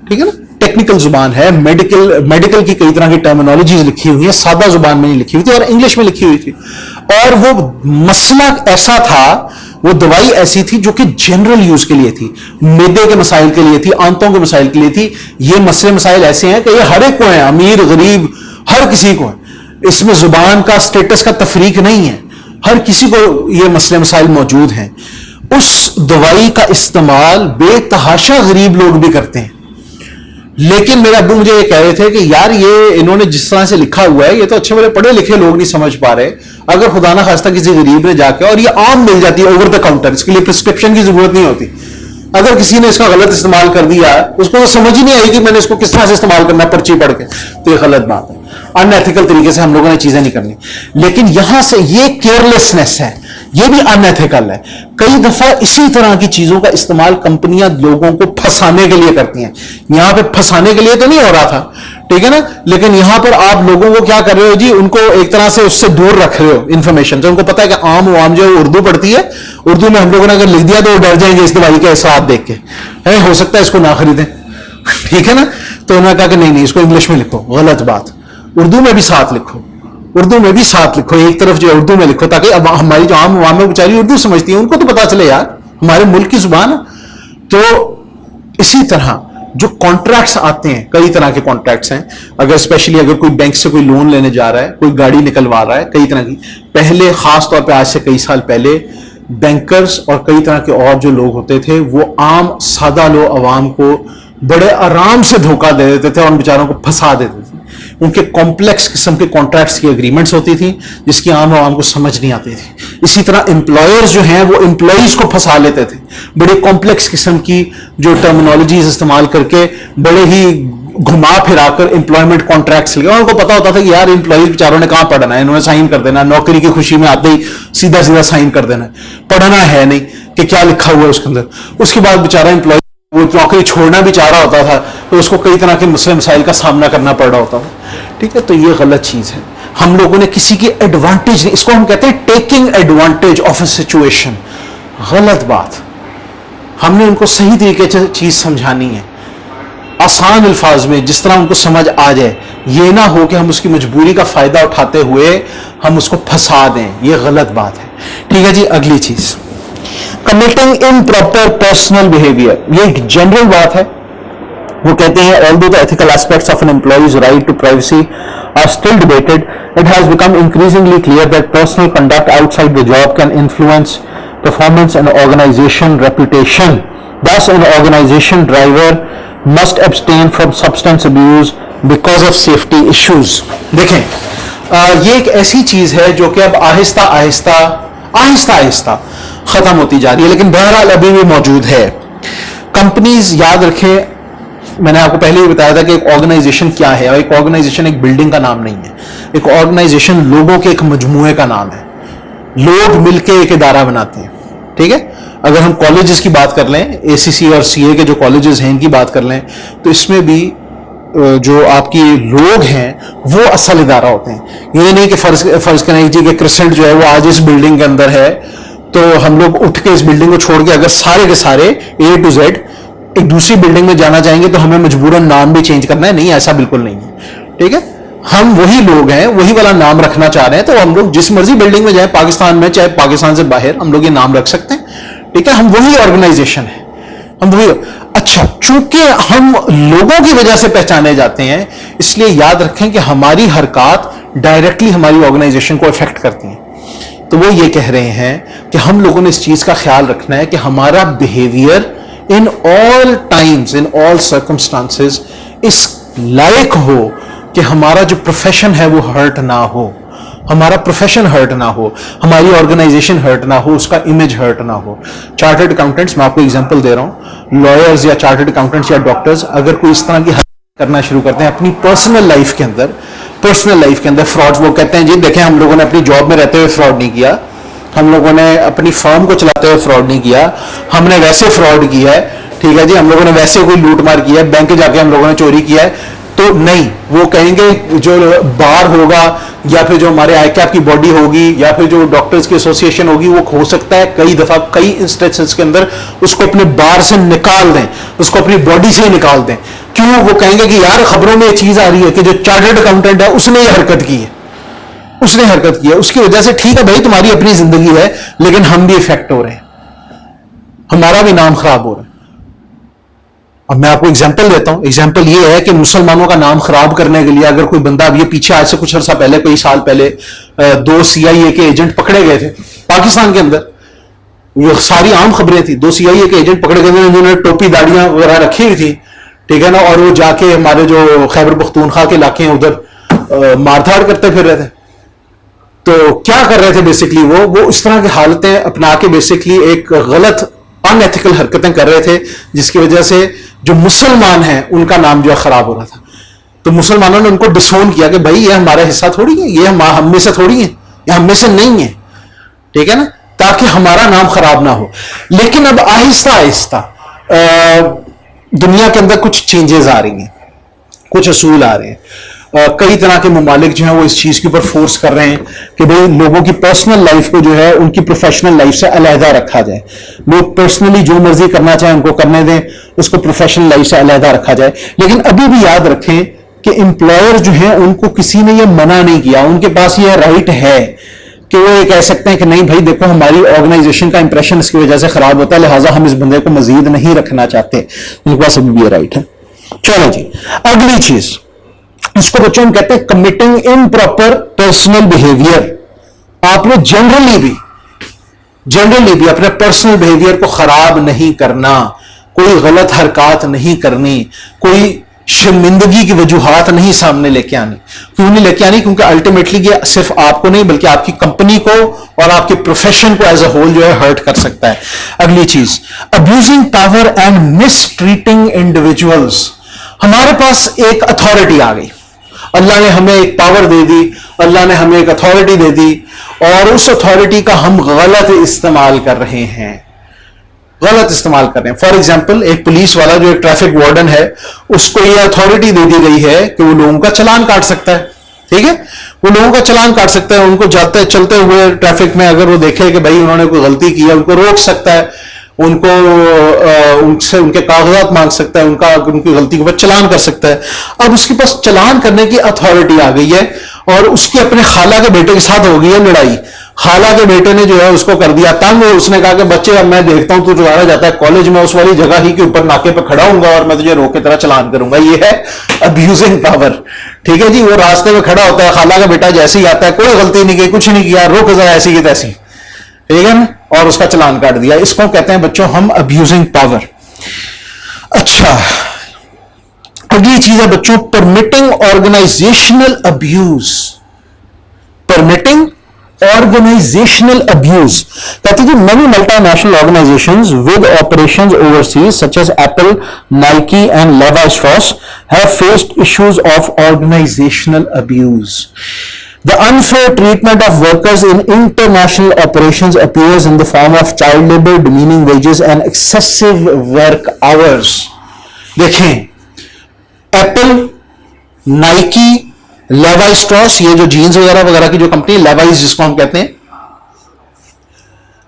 ٹھیک ہے نا. ٹیکنیکل زبان ہے، میڈیکل کی کئی طرح کی ٹرمینالوجیز لکھی ہوئی ہیں، سادہ زبان میں نہیں لکھی ہوئی تھی اور انگلش میں لکھی ہوئی تھی. اور وہ مسئلہ ایسا تھا، وہ دوائی ایسی تھی جو کہ جنرل یوز کے لیے تھی، معدے کے مسائل کے لیے تھی، آنتوں کے مسائل کے لیے تھی. یہ مسائل ایسے ہیں کہ یہ ہر ایک کو ہیں، امیر غریب ہر کسی کو ہے. اس میں زبان کا اسٹیٹس کا تفریق نہیں ہے، ہر کسی کو یہ مسائل موجود ہیں. اس دوائی کا استعمال بے تحاشا غریب لوگ بھی کرتے ہیں. لیکن میرے ابو مجھے یہ کہہ رہے تھے کہ یار یہ انہوں نے جس طرح سے لکھا ہوا ہے، یہ تو اچھے بڑے پڑھے لکھے لوگ نہیں سمجھ پا رہے. اگر خدا نہ خواستہ کسی غریب نے جا کے، اور یہ عام مل جاتی ہے اوور دا کاؤنٹر، اس کے لیے پرسکرپشن کی ضرورت نہیں ہوتی. اگر کسی نے اس کا غلط استعمال کر دیا، اس کو تو سمجھ ہی نہیں آئی کہ میں نے اس کو کس طرح سے استعمال کرنا ہے پرچی پڑھ کے، تو یہ غلط بات ہے. ان ایتھیکل طریقے سے ہم لوگوں نے چیزیں نہیں کرنی. لیکن یہاں سے یہ کیئرلیسنس ہے، یہ بھی ان ایتھیکل ہے. کئی دفعہ اسی طرح کی چیزوں کا استعمال کمپنیاں لوگوں کو پھنسانے کے لیے کرتی ہیں. یہاں پہ پھنسانے کے لیے تو نہیں ہو رہا تھا، ٹھیک ہے نا، لیکن یہاں پر آپ لوگوں کو کیا کر رہے ہو جی، ان کو ایک طرح سے اس سے دور رکھ رہے ہو انفارمیشن سے. ان کو پتا ہے کہ عام عوام جو اردو پڑھتی ہے، اردو میں ہم لوگوں نے اگر لکھ دیا تو وہ ڈر جائیں گے اس دوائی کے اثرات دیکھ کے، ہو سکتا ہے اس کو نہ خریدیں. ٹھیک ہے نا. تو انہوں نے کہا کہ نہیں اس کو انگلش میں لکھو. غلط بات. اردو میں بھی ساتھ لکھو، ایک طرف جو اردو میں لکھو، تاکہ اب ہماری جو عام عوام ہے بیچاری اردو سمجھتی ہے، ان کو تو پتا چلے یار ہمارے ملک کی زبان ہے. تو اسی طرح جو کانٹریکٹس آتے ہیں، کئی طرح کے کانٹریکٹس ہیں. اگر اسپیشلی اگر کوئی بینک سے کوئی لون لینے جا رہا ہے، کوئی گاڑی نکلوا رہا ہے، کئی طرح کی، پہلے خاص طور پہ آج سے کئی سال پہلے بینکرز اور کئی طرح کے اور جو لوگ ہوتے تھے، وہ عام سادہ لوگ عوام کو بڑے آرام سے دھوکہ دے دیتے تھے اور ان بیچاروں کو پھنسا دیتے تھے. ان کے کمپلیکس قسم کے کانٹریکٹس کی اگریمنٹس ہوتی تھیں جس کی عام عوام کو سمجھ نہیں آتی تھی. اسی طرح امپلائرز جو ہیں وہ امپلائیز کو پھنسا لیتے تھے، بڑی کمپلیکس قسم کی جو ٹرمینالوجیز استعمال کر کے بڑے ہی گھما پھرا کر امپلائمنٹ کانٹریکٹس لگے. ان کو پتا ہوتا تھا کہ یار امپلائیز بیچاروں نے کہاں پڑھنا ہے، انہوں نے سائن کر دینا، نوکری کی خوشی میں آتے ہی سیدھا سائن کر دینا، پڑھنا ہے نہیں کہ کیا لکھا ہوا ہے اس کے اندر. اس کے بعد بیچارہ امپلائی وہ نوکری چھوڑنا بھی چاہ رہا ہوتا تھا تو اس کو کئی طرح کے مسائل کا سامنا کرنا پڑ رہا ہوتا تھا. ٹھیک ہے. تو یہ غلط چیز ہے. ہم لوگوں نے کسی کی ایڈوانٹیج نہیں، اس کو ہم کہتے ہیں taking advantage of a situation. غلط بات. ہم نے ان کو صحیح طریقے سے چیز سمجھانی ہے، آسان الفاظ میں، جس طرح ان کو سمجھ آ جائے. یہ نہ ہو کہ ہم اس کی مجبوری کا فائدہ اٹھاتے ہوئے ہم اس کو پھنسا دیں. یہ غلط بات ہے. ٹھیک ہے جی. اگلی چیز، کمیٹنگ امپراپر پرسنل بیہیویئر. یہ ایک جنرل بات ہے. وہ کہتے ہیں although the ethical aspects of an employee's right to privacy are still debated, it has become increasingly clear that personal conduct outside the job can influence performance and organization reputation. Thus, an organization driver must abstain from substance abuse because of safety issues. دیکھیں یہ ایک ایسی چیز ہے جو کہ اب آہستہ آہستہ ختم ہوتی جا رہی ہے، لیکن بہرحال ابھی بھی موجود ہے. کمپنیز، یاد رکھیں، میں نے آپ کو پہلے ہی بتایا تھا کہ ایک آرگنائزیشن کیا ہے. ایک آرگنائزیشن ایک بلڈنگ کا نام نہیں ہے. ایک آرگنائزیشن لوگوں کے ایک مجموعے کا نام ہے. لوگ مل کے ایک ادارہ بناتے ہیں. ٹھیک ہے. اگر ہم کالجز کی بات کر لیں، اے سی سی اور سی اے کے جو کالجز ہیں ان کی بات کر لیں، تو اس میں بھی جو آپ کی لوگ ہیں وہ اصل ادارہ ہوتے ہیں. یہ نہیں کہ فرض کریں جی کہ کرسنٹ جو ہے وہ آج اس بلڈنگ کے اندر ہے تو ہم لوگ اٹھ کے اس بلڈنگ کو چھوڑ کے اگر سارے کے سارے اے ٹو زیڈ ایک دوسری بلڈنگ میں جانا چاہیں گے تو ہمیں مجبوراً نام بھی چینج کرنا ہے. نہیں، ایسا بالکل نہیں ہے. ٹھیک ہے. ہم وہی لوگ ہیں، وہی والا نام رکھنا چاہ رہے ہیں، تو ہم لوگ جس مرضی بلڈنگ میں جائیں، پاکستان میں چاہے پاکستان سے باہر، ہم لوگ یہ نام رکھ سکتے ہیں. ٹھیک ہے. ہم وہی آرگنائزیشن ہے، ہم وہی. اچھا، چونکہ ہم لوگوں کی وجہ سے پہچانے جاتے ہیں، اس لیے یاد رکھیں کہ ہماری حرکات ڈائریکٹلی ہماری آرگنائزیشن کو افیکٹ کرتی ہیں. تو وہ یہ کہہ رہے ہیں کہ ہم لوگوں نے اس چیز کا خیال رکھنا ہے کہ ہمارا behaviour in all times, in all circumstances اس لائق ہو کہ ہمارا جو پروفیشن ہے وہ ہرٹ نہ ہو، ہمارا پروفیشن ہرٹ نہ ہو، ہماری آرگنائزیشن ہرٹ نہ ہو، اس کا امیج ہرٹ نہ ہو. چارٹرڈ اکاؤنٹنٹس، میں آپ کو ایگزامپل دے رہا ہوں، لائرز یا چارٹرڈ اکاؤنٹنٹس یا ڈاکٹرز، اگر کوئی اس طرح کی کرنا شروع کرتے ہیں اپنی پرسنل لائف کے اندر فراڈ. وہ کہتے ہیں جی دیکھیں ہم لوگوں نے اپنی جاب میں رہتے ہوئے فراڈ نہیں کیا, ہم لوگوں نے اپنی فرم کو چلاتے ہوئے فراڈ نہیں کیا, ہم نے ویسے فراڈ کیا ہے, ٹھیک ہے جی, ہم لوگوں نے ویسے کوئی لوٹ مار کیا ہے, بینک جا کے ہم لوگوں نے چوری کیا ہے. تو نہیں, وہ کہیں گے جو بار ہوگا یا پھر جو ہمارے آئی کیپ کی باڈی ہوگی یا پھر جو ڈاکٹرز کی ایسوسیشن ہوگی, وہ ہو سکتا ہے کئی دفعہ کئی انسٹنسز کے اندر اس کو اپنے بار سے نکال دیں, اس کو اپنی باڈی سے ہی نکال دیں. کیوں؟ وہ کہیں گے کہ یار خبروں میں یہ چیز آ رہی ہے کہ جو چارٹرڈ اکاؤنٹنٹ ہے اس نے یہ حرکت کی ہے, اس کی وجہ سے ٹھیک ہے بھائی تمہاری اپنی زندگی ہے, لیکن ہم بھی افیکٹ ہو رہے ہیں, ہمارا بھی نام خراب ہو رہا ہے. اب میں آپ کو ایگزامپل دیتا ہوں. ایگزامپل یہ ہے کہ مسلمانوں کا نام خراب کرنے کے لیے اگر کوئی بندہ, اب یہ پیچھے آج سے کچھ عرصہ پہلے, کوئی سال پہلے 2 CIA کے ایجنٹ پکڑے گئے تھے پاکستان کے اندر. یہ ساری عام خبریں تھی, 2 CIA کے ایجنٹ پکڑے گئے تھے جنہوں نے ٹوپی داڑیاں وغیرہ رکھی ہوئی تھی, ٹھیک ہے نا, اور وہ جا کے ہمارے جو خیبر پختونخوا کے علاقے ہیں ادھر مار دھاڑ کرتے پھر رہے تھے. تو کیا کر رہے تھے بیسکلی, وہ اس طرح کی حالتیں اپنا کے بیسکلی ایک غلط ان ایتھیکل حرکتیں کر رہے تھے, جس کی وجہ سے جو مسلمان ہیں ان کا نام جو ہے خراب ہو رہا تھا. تو مسلمانوں نے ان کو ڈسون کیا کہ بھائی یہ ہمارا حصہ تھوڑی ہے, یہ ہم میں سے تھوڑی ہے, یہ ہم میں سے نہیں ہے, ٹھیک ہے نا, تاکہ ہمارا نام خراب نہ ہو. لیکن اب آہستہ آہستہ دنیا کے اندر کچھ چینجز آ رہی ہیں, کچھ اصول آ رہے ہیں. کئی طرح کے ممالک جو ہیں وہ اس چیز کے اوپر فورس کر رہے ہیں کہ بھئی لوگوں کی پرسنل لائف کو جو ہے ان کی پروفیشنل لائف سے علیحدہ رکھا جائے. لوگ پرسنلی جو مرضی کرنا چاہیں ان کو کرنے دیں, اس کو پروفیشنل لائف سے علیحدہ رکھا جائے. لیکن ابھی بھی یاد رکھیں کہ امپلائر جو ہیں ان کو کسی نے یہ منع نہیں کیا, ان کے پاس یہ رائٹ ہے کہ وہ یہ کہہ سکتے ہیں کہ نہیں بھائی دیکھو ہماری آرگنائزیشن کا امپریشن اس کی وجہ سے خراب ہوتا ہے, لہٰذا ہم اس بندے کو مزید نہیں رکھنا چاہتے. ان کے پاس ابھی بھی یہ رائٹ ہے. چلو جی, اگلی چیز اس کو بچوں ہم کہتے ہیں کمیٹنگ امپراپر پرسنل بیہیویئر. آپ نے جنرلی بھی اپنے پرسنل بیہیویئر کو خراب نہیں کرنا, کوئی غلط حرکات نہیں کرنی, کوئی شرمندگی کی وجوہات نہیں سامنے لے کے آنی. کیوں نہیں لے کے آنی؟ کیونکہ الٹیمیٹلی یہ صرف آپ کو نہیں بلکہ آپ کی کمپنی کو اور آپ کے پروفیشن کو ایز اے ہول جو ہے ہرٹ کر سکتا ہے. اگلی چیز, abusing power and miss treating individuals. ہمارے پاس ایک اتھارٹی آ گئی, اللہ نے ہمیں ایک پاور دے دی, اللہ نے ہمیں ایک اتھارٹی دے دی, اور اس اتھارٹی کا ہم غلط استعمال کر رہے ہیں. فار ایگزامپل ایک پولیس والا جو ایک ٹریفک وارڈن ہے, اس کو یہ اتھارٹی دے دی گئی ہے کہ وہ لوگوں کا چلان کاٹ سکتا ہے. ٹھیک ہے, وہ لوگوں کا چلان کاٹ سکتا ہے, ان کو چلتے ہوئے ٹریفک میں اگر وہ دیکھے کہ بھائی انہوں نے کوئی غلطی کی ہے, ان کو روک سکتا ہے, ان کو ان سے ان کے کاغذات مانگ سکتا ہے, ان کی غلطی کے اوپر چلان کر سکتا ہے. اب اس کے پاس چلان کرنے کی اتھارٹی آ گئی ہے, اور اس کی اپنے خالہ کے بیٹے کے ساتھ ہو گئی ہے لڑائی. خالہ کے بیٹے نے جو ہے اس کو کر دیا تنگ, اس نے کہا کہ بچے اب میں دیکھتا ہوں تو دوبارہ جاتا ہے کالج میں, اس والی جگہ ہی کے اوپر ناکے پہ کھڑا ہوں گا اور میں تجھے روک کے طرح چلان کروں گا. یہ ہے ابیوزنگ پاور. ٹھیک ہے جی, وہ راستے میں کھڑا ہوتا ہے, خالہ کا بیٹا جیسے ہی آتا ہے, کوئی غلطی نہیں کی, کچھ نہیں کیا, روک ذرا ایسی کی تیسی, ٹھیک ہے نا, اور اس کا چلان کاٹ دیا. اس کو کہتے ہیں بچوں ہم ابیوزنگ پاور. اچھا, اگلی چیز ہے بچوں permitting organizational abuse. Organizational abuse. کہتے ہیں many multinational organizations with operations overseas such as Apple, Nike and Levi Strauss have faced issues of organizational abuse. The unfair treatment of workers in international operations appears in the form of child labor, demeaning wages and excessive work hours. دیکھیں, Apple, Nike, Levi's اسٹراس, یہ جو jeans وغیرہ کی جو company Levi's جس کو ہم کہتے ہیں,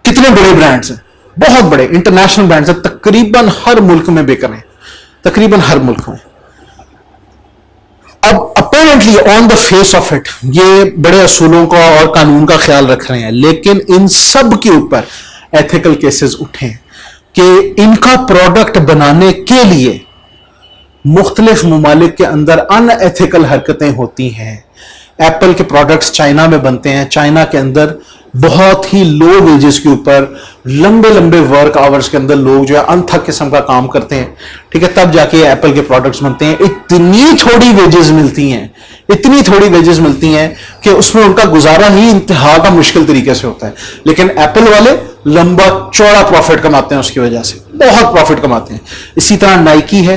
کتنے بڑے برانڈز ہیں, بہت بڑے انٹرنیشنل برانڈز ہیں, تقریباً ہر ملک میں بک رہے ہیں, تقریباً ہر ملک میں. اب apparently on the face of it یہ بڑے اصولوں کا اور قانون کا خیال رکھ رہے ہیں, لیکن ان سب کے اوپر ایتھیکل کیسز اٹھے کہ ان کا پروڈکٹ بنانے کے لیے مختلف ممالک کے اندر ان ایتھیکل حرکتیں ہوتی ہیں. ایپل کے پروڈکٹس چائنا میں بنتے ہیں, چائنا کے اندر بہت ہی لو ویجز کے اوپر لمبے ورک آورز کے اندر لوگ جو ہے انتھک قسم کا کام کرتے ہیں. ٹھیک ہے, تب جا کے ایپل کے پروڈکٹس بنتے ہیں. اتنی تھوڑی ویجز ملتی ہیں کہ اس میں ان کا گزارا ہی انتہا کا مشکل طریقے سے ہوتا ہے. لیکن ایپل والے لمبا چوڑا پروفٹ کماتے ہیں, اس کی وجہ سے بہت پروفٹ کماتے ہیں. اسی طرح نائکی ہے,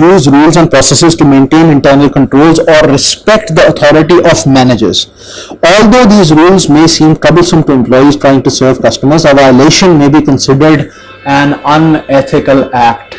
use rules and processes to maintain internal controls or respect the authority of managers. Although these rules may seem troublesome to employees trying to serve customers, a violation may be considered an unethical act.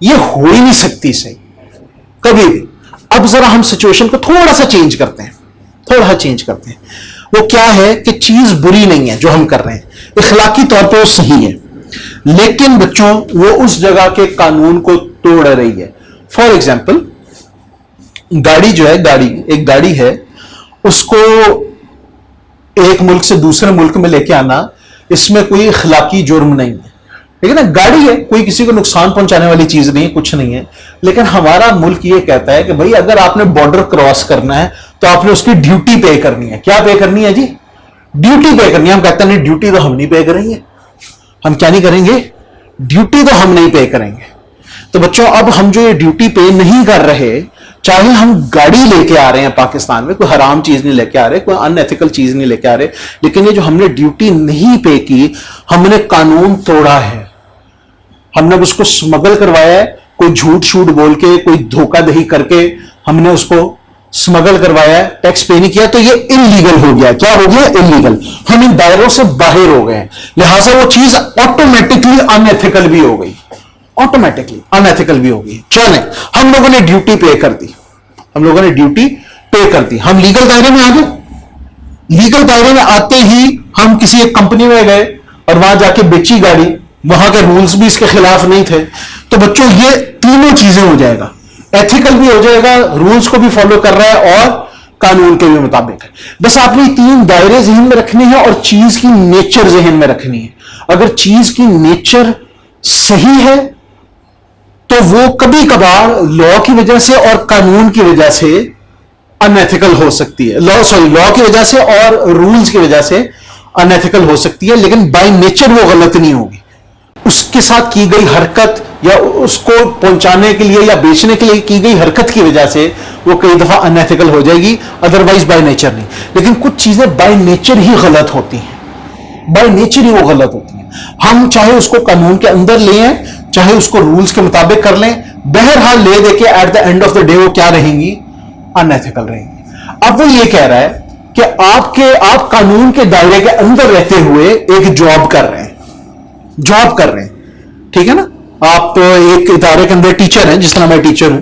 یہ ہو ہی نہیں سکتی صحیح کبھی بھی. اب ذرا ہم situation کو تھوڑا سا چینج کرتے ہیں, تھوڑا سا چینج کرتے ہیں. وہ کیا ہے کہ چیز بری نہیں ہے جو ہم کر رہے ہیں, اخلاقی طور پہ وہ صحیح ہے, لیکن بچوں وہ اس جگہ کے قانون کو توڑ رہی ہے. فار ایگزامپل گاڑی جو ہے, ایک گاڑی ہے, اس کو ایک ملک سے دوسرے ملک میں لے کے آنا, اس میں کوئی اخلاقی جرم نہیں ہے, ٹھیک ہے نا, گاڑی ہے, کوئی کسی کو نقصان پہنچانے والی چیز نہیں ہے, کچھ نہیں ہے. لیکن ہمارا ملک یہ کہتا ہے کہ بھائی اگر آپ نے بارڈر کراس کرنا ہے تو آپ نے اس کی ڈیوٹی پے کرنی ہے. کیا پے کرنی ہے جی؟ ڈیوٹی پے کرنی ہے. ہم کہتے ہیں نہیں ڈیوٹی تو ہم نہیں پے کریں گے. ہم کیا نہیں کریں گے؟ ڈیوٹی تو ہم نہیں پے کریں گے. تو بچوں اب ہم جو یہ ڈیوٹی پے نہیں کر رہے, چاہے ہم گاڑی لے کے آ رہے ہیں پاکستان میں, کوئی حرام چیز نہیں لے کے آ رہے, کوئی ان ایتھیکل چیز نہیں لے کے آ رہے, لیکن یہ جو ہم نے ڈیوٹی نہیں پے کی, ہم نے قانون توڑا ہے. ہم نے اس کو سمگل کروایا ہے, کوئی جھوٹ شوٹ بول کے, کوئی دھوکہ دہی کر کے ہم نے اس کو سمگل کروایا ہے, ٹیکس پے نہیں کیا, تو یہ انلیگل ہو گیا. کیا ہو گیا؟ انلیگل. ہم ان دائروں سے باہر ہو گئے ہیں, لہٰذا وہ چیز آٹومیٹکلی ان ایتھیکل بھی ہو گئی, آٹومیٹکلی ان ایتھیکل بھی ہو گئی. چلیں ہم لوگوں نے ڈیوٹی پے کر دی, ہم لوگوں نے ڈیوٹی پے کر دی, ہم لیگل دائرے میں آ گئے. لیگل دائرے میں آتے ہی ہم کسی ایک کمپنی میں گئے اور وہاں جا کے بیچی گاڑی, وہاں کے رولز بھی اس کے خلاف نہیں تھے. تو بچوں یہ تینوں چیزیں ہو جائے گا, ایتھیکل بھی ہو جائے گا, رولز کو بھی فالو کر رہا ہے اور قانون کے بھی مطابق ہے. بس آپ نے تین دائرے ذہن میں رکھنے ہیں اور چیز کی نیچر ذہن میں رکھنی ہے. اگر چیز کی نیچر صحیح ہے تو وہ کبھی کبھار لا کی وجہ سے اور قانون کی وجہ سے ان ایتھیکل ہو سکتی ہے, لا کی وجہ سے اور رولز کی وجہ سے ان ایتھیکل ہو سکتی ہے, لیکن بائی نیچر وہ غلط نہیں ہوگی. اس کے ساتھ کی گئی حرکت یا اس کو پہنچانے کے لیے یا بیچنے کے لیے کی گئی حرکت کی وجہ سے وہ کئی دفعہ ان ایتھیکل ہو جائے گی, ادروائز بائی نیچر نہیں. لیکن کچھ چیزیں بائی نیچر ہی غلط ہوتی ہیں, بائی نیچر ہی وہ غلط ہوتی ہیں. ہم چاہے اس کو قانون کے اندر لے آئیں, چاہے اس کو رولز کے مطابق کر لیں, بہرحال لے دے کے at the end of the day وہ کیا رہیں گی؟ ان ایتھیکل رہیں گی. اب وہ یہ کہہ رہا ہے کہ آپ قانون کے دائرے کے اندر رہتے ہوئے ایک جاب کر رہے ہیں, جاب کر رہے ہیں, ٹھیک ہے نا, آپ ایک ادارے کے اندر ٹیچر ہیں, جس طرح میں ٹیچر ہوں,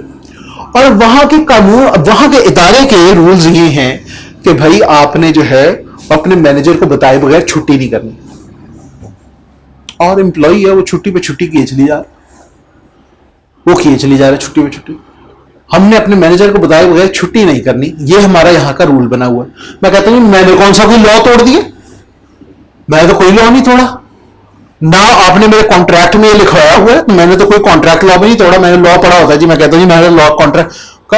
اور وہاں کے قانون, وہاں کے ادارے کے رولز یہ ہیں کہ بھائی آپ نے جو ہے اپنے مینیجر کو بتائے بغیر چھٹی نہیں کرنی, اور امپلائی ہے وہ چھٹی پہ چھٹی کھینچ لی جا رہا, وہ کھینچ لی جا رہا ہے چھٹی پہ چھٹی. ہم نے اپنے مینیجر کو بتائے بغیر چھٹی نہیں کرنی, یہ ہمارا یہاں کا رول بنا ہوا ہے. میں کہتا ہوں میں نے کون سا کوئی لا توڑ دیا؟ میں نے تو کوئی لا نہیں توڑا, نہ آپ نے میرے کانٹریکٹ میں یہ لکھوایا ہوا ہے, میں نے تو کوئی کانٹریکٹ لا بھی نہیں توڑا. میں نے لا پڑھا ہوتا ہے جی, میں کہتا ہوں جی میں نے لا کانٹریکٹ,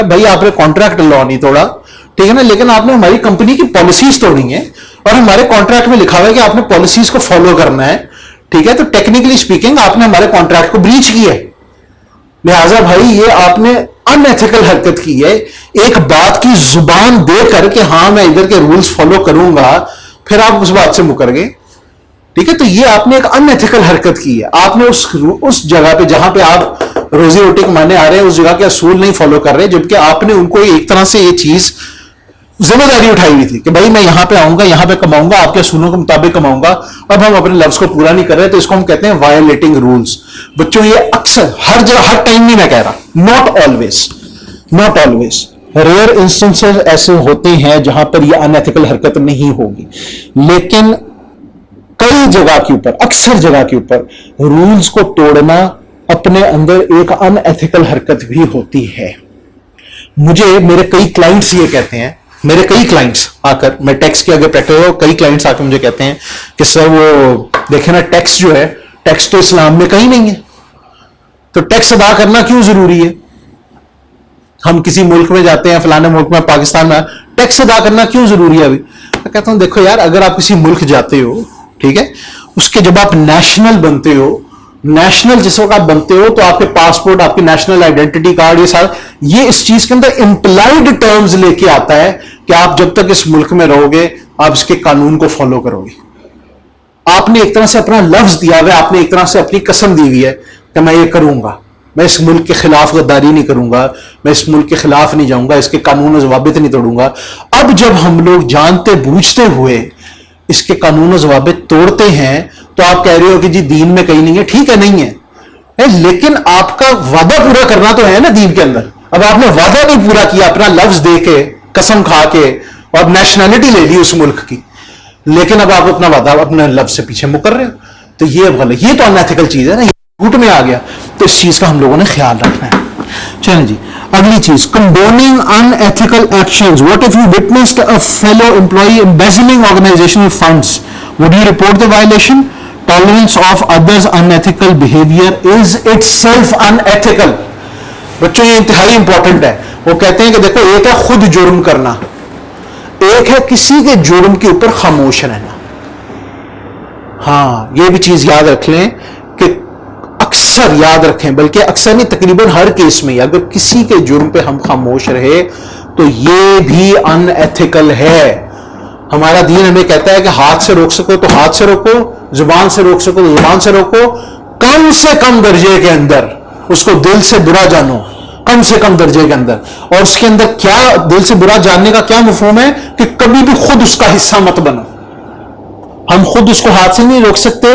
بھائی آپ نے کانٹریکٹ لا نہیں توڑا, ٹھیک ہے نا, لیکن آپ نے ہماری کمپنی کی پالیسیز توڑی ہیں اور ہمارے کانٹریکٹ میں لکھا ہوا ہے کہ آپ نے پالیسیز کو فالو کرنا ہے, ٹھیک ہے. تو ٹیکنیکلی اسپیکنگ آپ نے ہمارے کانٹریکٹ کو بریچ کیا ہے, لہٰذا بھائی یہ آپ نے ان ایتھیکل حرکت کی ہے. ایک بات کی زبان دے کر کہ ہاں میں ادھر کے رولز فالو کروں گا, پھر آپ اس بات سے مکر گئے, ٹھیک ہے. تو یہ آپ نے ایک ان ایتھیکل حرکت کی ہے. آپ نے اس جگہ پہ جہاں پہ آپ روزی روٹی کمانے آ رہے ہیں اس جگہ کے اصول نہیں فالو کر رہے, جبکہ آپ نے ان کو ایک طرح سے یہ چیز ذمہ داری اٹھائی ہوئی تھی کہ بھائی میں یہاں پہ آؤں گا, یہاں پہ کماؤں گا, آپ کے اصولوں کے مطابق کماؤں گا. اب ہم اپنے لفظ کو پورا نہیں کر رہے, تو اس کو ہم کہتے ہیں وائلیٹنگ رولز. بچوں یہ اکثر ہر جگہ, ہر ٹائم نہیں میں کہہ رہا, not always, not always, rare instances ایسے ہوتے ہیں جہاں پر یہ ان ایتھیکل حرکت نہیں ہوگی, لیکن کئی جگہ کے اوپر, اکثر جگہ کے اوپر رولز کو توڑنا اپنے اندر ایک ان ایتھیکل حرکت بھی ہوتی ہے. مجھے میرے کئی کلائنٹس یہ کہتے ہیں, میرے کئی کلائنٹس آ کر, میں ٹیکس کے آگے پریکٹس ہو, کئی کلائنٹس آ کر مجھے کہتے ہیں کہ سر وہ دیکھیں نا ٹیکس جو ہے, ٹیکس تو اسلام میں کہیں نہیں ہے, تو ٹیکس ادا کرنا کیوں ضروری ہے؟ ہم کسی ملک میں جاتے ہیں, فلانے ملک میں, پاکستان میں, ٹیکس ادا کرنا کیوں ضروری ہے؟ ابھی میں کہتا ہوں دیکھو یار, اگر آپ کسی ملک جاتے ہو, ٹھیک ہے, اس کے جب آپ نیشنل بنتے ہو, نیشنل جس وقت آپ بنتے ہو, تو آپ کے پاسپورٹ, آپ کی نیشنل آئیڈینٹی کارڈ, یہ سارا یہ اس چیز کے اندر امپلائڈ ٹرمز لے کے آتا ہے کہ آپ جب تک اس ملک میں رہو گے آپ اس کے قانون کو فالو کرو گے. آپ نے ایک طرح سے اپنا لفظ دیا ہوا ہے, آپ نے ایک طرح سے اپنی قسم دی ہوئی ہے کہ میں یہ کروں گا, میں اس ملک کے خلاف غداری نہیں کروں گا, میں اس ملک کے خلاف نہیں جاؤں گا, اس کے قانون و ضوابط نہیں توڑوں گا. اب جب ہم لوگ جانتے بوجھتے ہوئے اس کے قانون و ضوابط توڑتے ہیں تو آپ کہہ رہے ہو کہ جی دین میں کہیں نہیں ہے. ٹھیک ہے نہیں ہے, لیکن آپ کا وعدہ پورا کرنا تو ہے نا دین کے اندر. اب آپ نے وعدہ نہیں پورا کیا, اپنا لفظ دے کے, قسم کھا کے, اور نیشنلٹی لے لی اس ملک کی, لیکن اب آپ اپنا وعدہ اپنے لفظ سے پیچھے مکر رہے ہو, تو یہ غلط, یہ تو ان ایتھیکل چیز ہے نا, یہ جھوٹ میں آ گیا. تو اس چیز کا ہم لوگوں نے خیال رکھنا ہے. چلیں جی, اگلی چیز, condoning unethical actions. What if you witnessed a fellow employee embezzling organizational funds, would you report the violation? Tolerance of others' unethical behavior is itself unethical. بچوں یہ انتہائی امپورٹنٹ ہے. وہ کہتے ہیں کہ دیکھو, ایک ہے خود جرم کرنا, ایک ہے کسی کے جرم کے اوپر خاموش رہنا. ہاں, یہ بھی چیز یاد رکھ لیں کہ اکثر یاد رکھیں, بلکہ اکثر نہیں, تقریباً ہر کیس میں اگر کسی کے جرم پہ ہم خاموش رہے تو یہ بھی ان ایتھیکل ہے. ہمارا دین ہمیں کہتا ہے کہ ہاتھ سے روک سکو تو ہاتھ سے روکو, زبان سے روک سکو تو زبان سے روکو, کم سے کم درجے کے اندر اس کو دل سے برا جانو, کم سے کم درجے کے اندر. اور اس کے اندر کیا دل سے برا جاننے کا کیا مفہوم ہے کہ کبھی بھی خود اس کا حصہ مت بنو. ہم خود اس کو ہاتھ سے نہیں روک سکتے,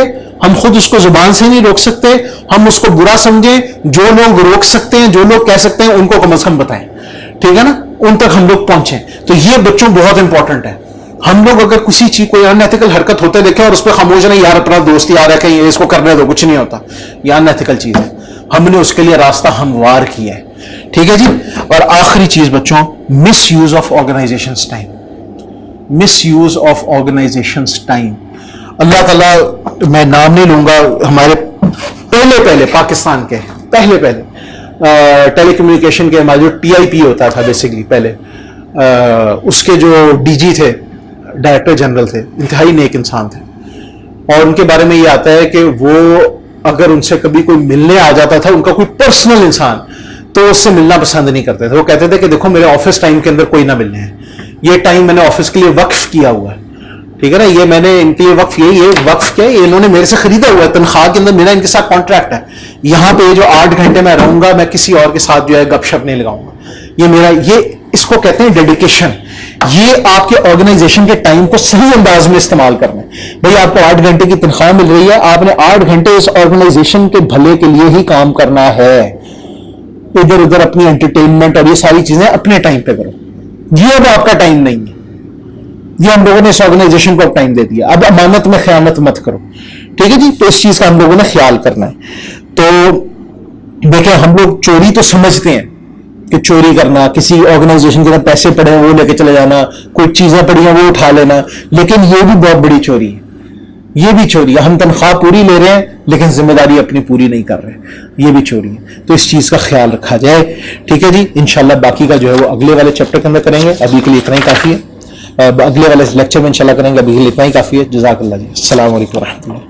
ہم خود اس کو زبان سے نہیں روک سکتے, ہم اس کو برا سمجھیں. جو لوگ روک سکتے ہیں, جو لوگ کہہ سکتے ہیں, ان کو کم از کم بتائیں, ٹھیک ہے نا, ان تک ہم لوگ پہنچیں. تو یہ بچوں بہت امپورٹنٹ ہے. ہم لوگ اگر کسی چیز کوئی ان ایتھیکل حرکت ہوتے دیکھیں اور اس پہ خاموش نہیں, یار اپنا دوست یار ہے کہیں اس کو کرنے دو, کچھ نہیں ہوتا, یہ ان ایتھیکل چیز ہے. ہم نے اس کے لیے راستہ ہموار کیا ہے, ٹھیک ہے جی. اور آخری چیز بچوں, misuse of organization's time. Misuse of organization's time. اللہ تعالیٰ, میں نام نہیں لوں گا, ہمارے پہلے پاکستان کے پہلے ٹیلی کمیونیکیشن کے ہمارے جو TIP ہوتا تھا بیسیکلی پہلے, اس کے جو DG تھے, ڈائریکٹر جنرل تھے, انتہائی نیک انسان تھے. اور ان کے بارے میں یہ آتا ہے کہ وہ اگر ان سے کبھی کوئی ملنے آ جاتا تھا, ان کا کوئی پرسنل انسان, تو اس سے ملنا پسند نہیں کرتے تھے. وہ کہتے تھے کہ دیکھو میرے آفس ٹائم کے اندر کوئی نہ ملنے ہیں, یہ ٹائم میں نے آفس کے لیے وقف کیا ہوا ہے, ٹھیک ہے نا, یہ میں نے ان کے لیے وقف کیا, یہ وقف کیا, یہ انہوں نے میرے سے خریدا ہوا ہے, تنخواہ کے اندر میرا ان کے ساتھ کانٹریکٹ ہے. یہاں پہ جو 8 گھنٹے میں رہوں گا, میں کسی اور کے ساتھ جو ہے گپ شپ نہیں لگاؤں گا, یہ میرا, یہ اس کو کہتے ہیں ڈیڈیکیشن. یہ آپ کے آرگنائزیشن کے ٹائم کو صحیح انداز میں استعمال کرنا ہے. بھائی آپ کو 8 گھنٹے کی تنخواہ مل رہی ہے, آپ نے 8 گھنٹے اس آرگنائزیشن کے بھلے کے لیے ہی کام کرنا ہے. ادھر ادھر اپنی انٹرٹینمنٹ اور یہ ساری چیزیں اپنے ٹائم پہ کرو. یہ اب آپ کا ٹائم نہیں ہے, یہ ہم لوگوں نے اس آرگنائزیشن کو اب ٹائم دے دیا. اب امانت میں خیانت مت کرو, ٹھیک ہے جی. تو اس چیز کا ہم لوگوں نے خیال کرنا ہے. تو دیکھیں, ہم لوگ چوری تو سمجھتے ہیں کہ چوری کرنا, کسی آرگنائزیشن کے اندر پیسے پڑے ہیں وہ لے کے چلے جانا, کوئی چیزیں پڑی ہیں وہ اٹھا لینا, لیکن یہ بھی بہت بڑی چوری ہے. یہ بھی چوری ہے. ہم تنخواہ پوری لے رہے ہیں لیکن ذمہ داری اپنی پوری نہیں کر رہے, یہ بھی چوری ہے. تو اس چیز کا خیال رکھا جائے, ٹھیک ہے جی. انشاءاللہ باقی کا جو ہے وہ اگلے والے چیپٹر کے اندر کریں گے. ابھی کے لیے اتنا ہی کافی ہے. اگلے والے لیکچر میں انشاءاللہ کریں گے. ابھی کے لیے اتنا ہی کافی ہے. جزاک اللہ جی. السلام علیکم ورحمۃ اللہ.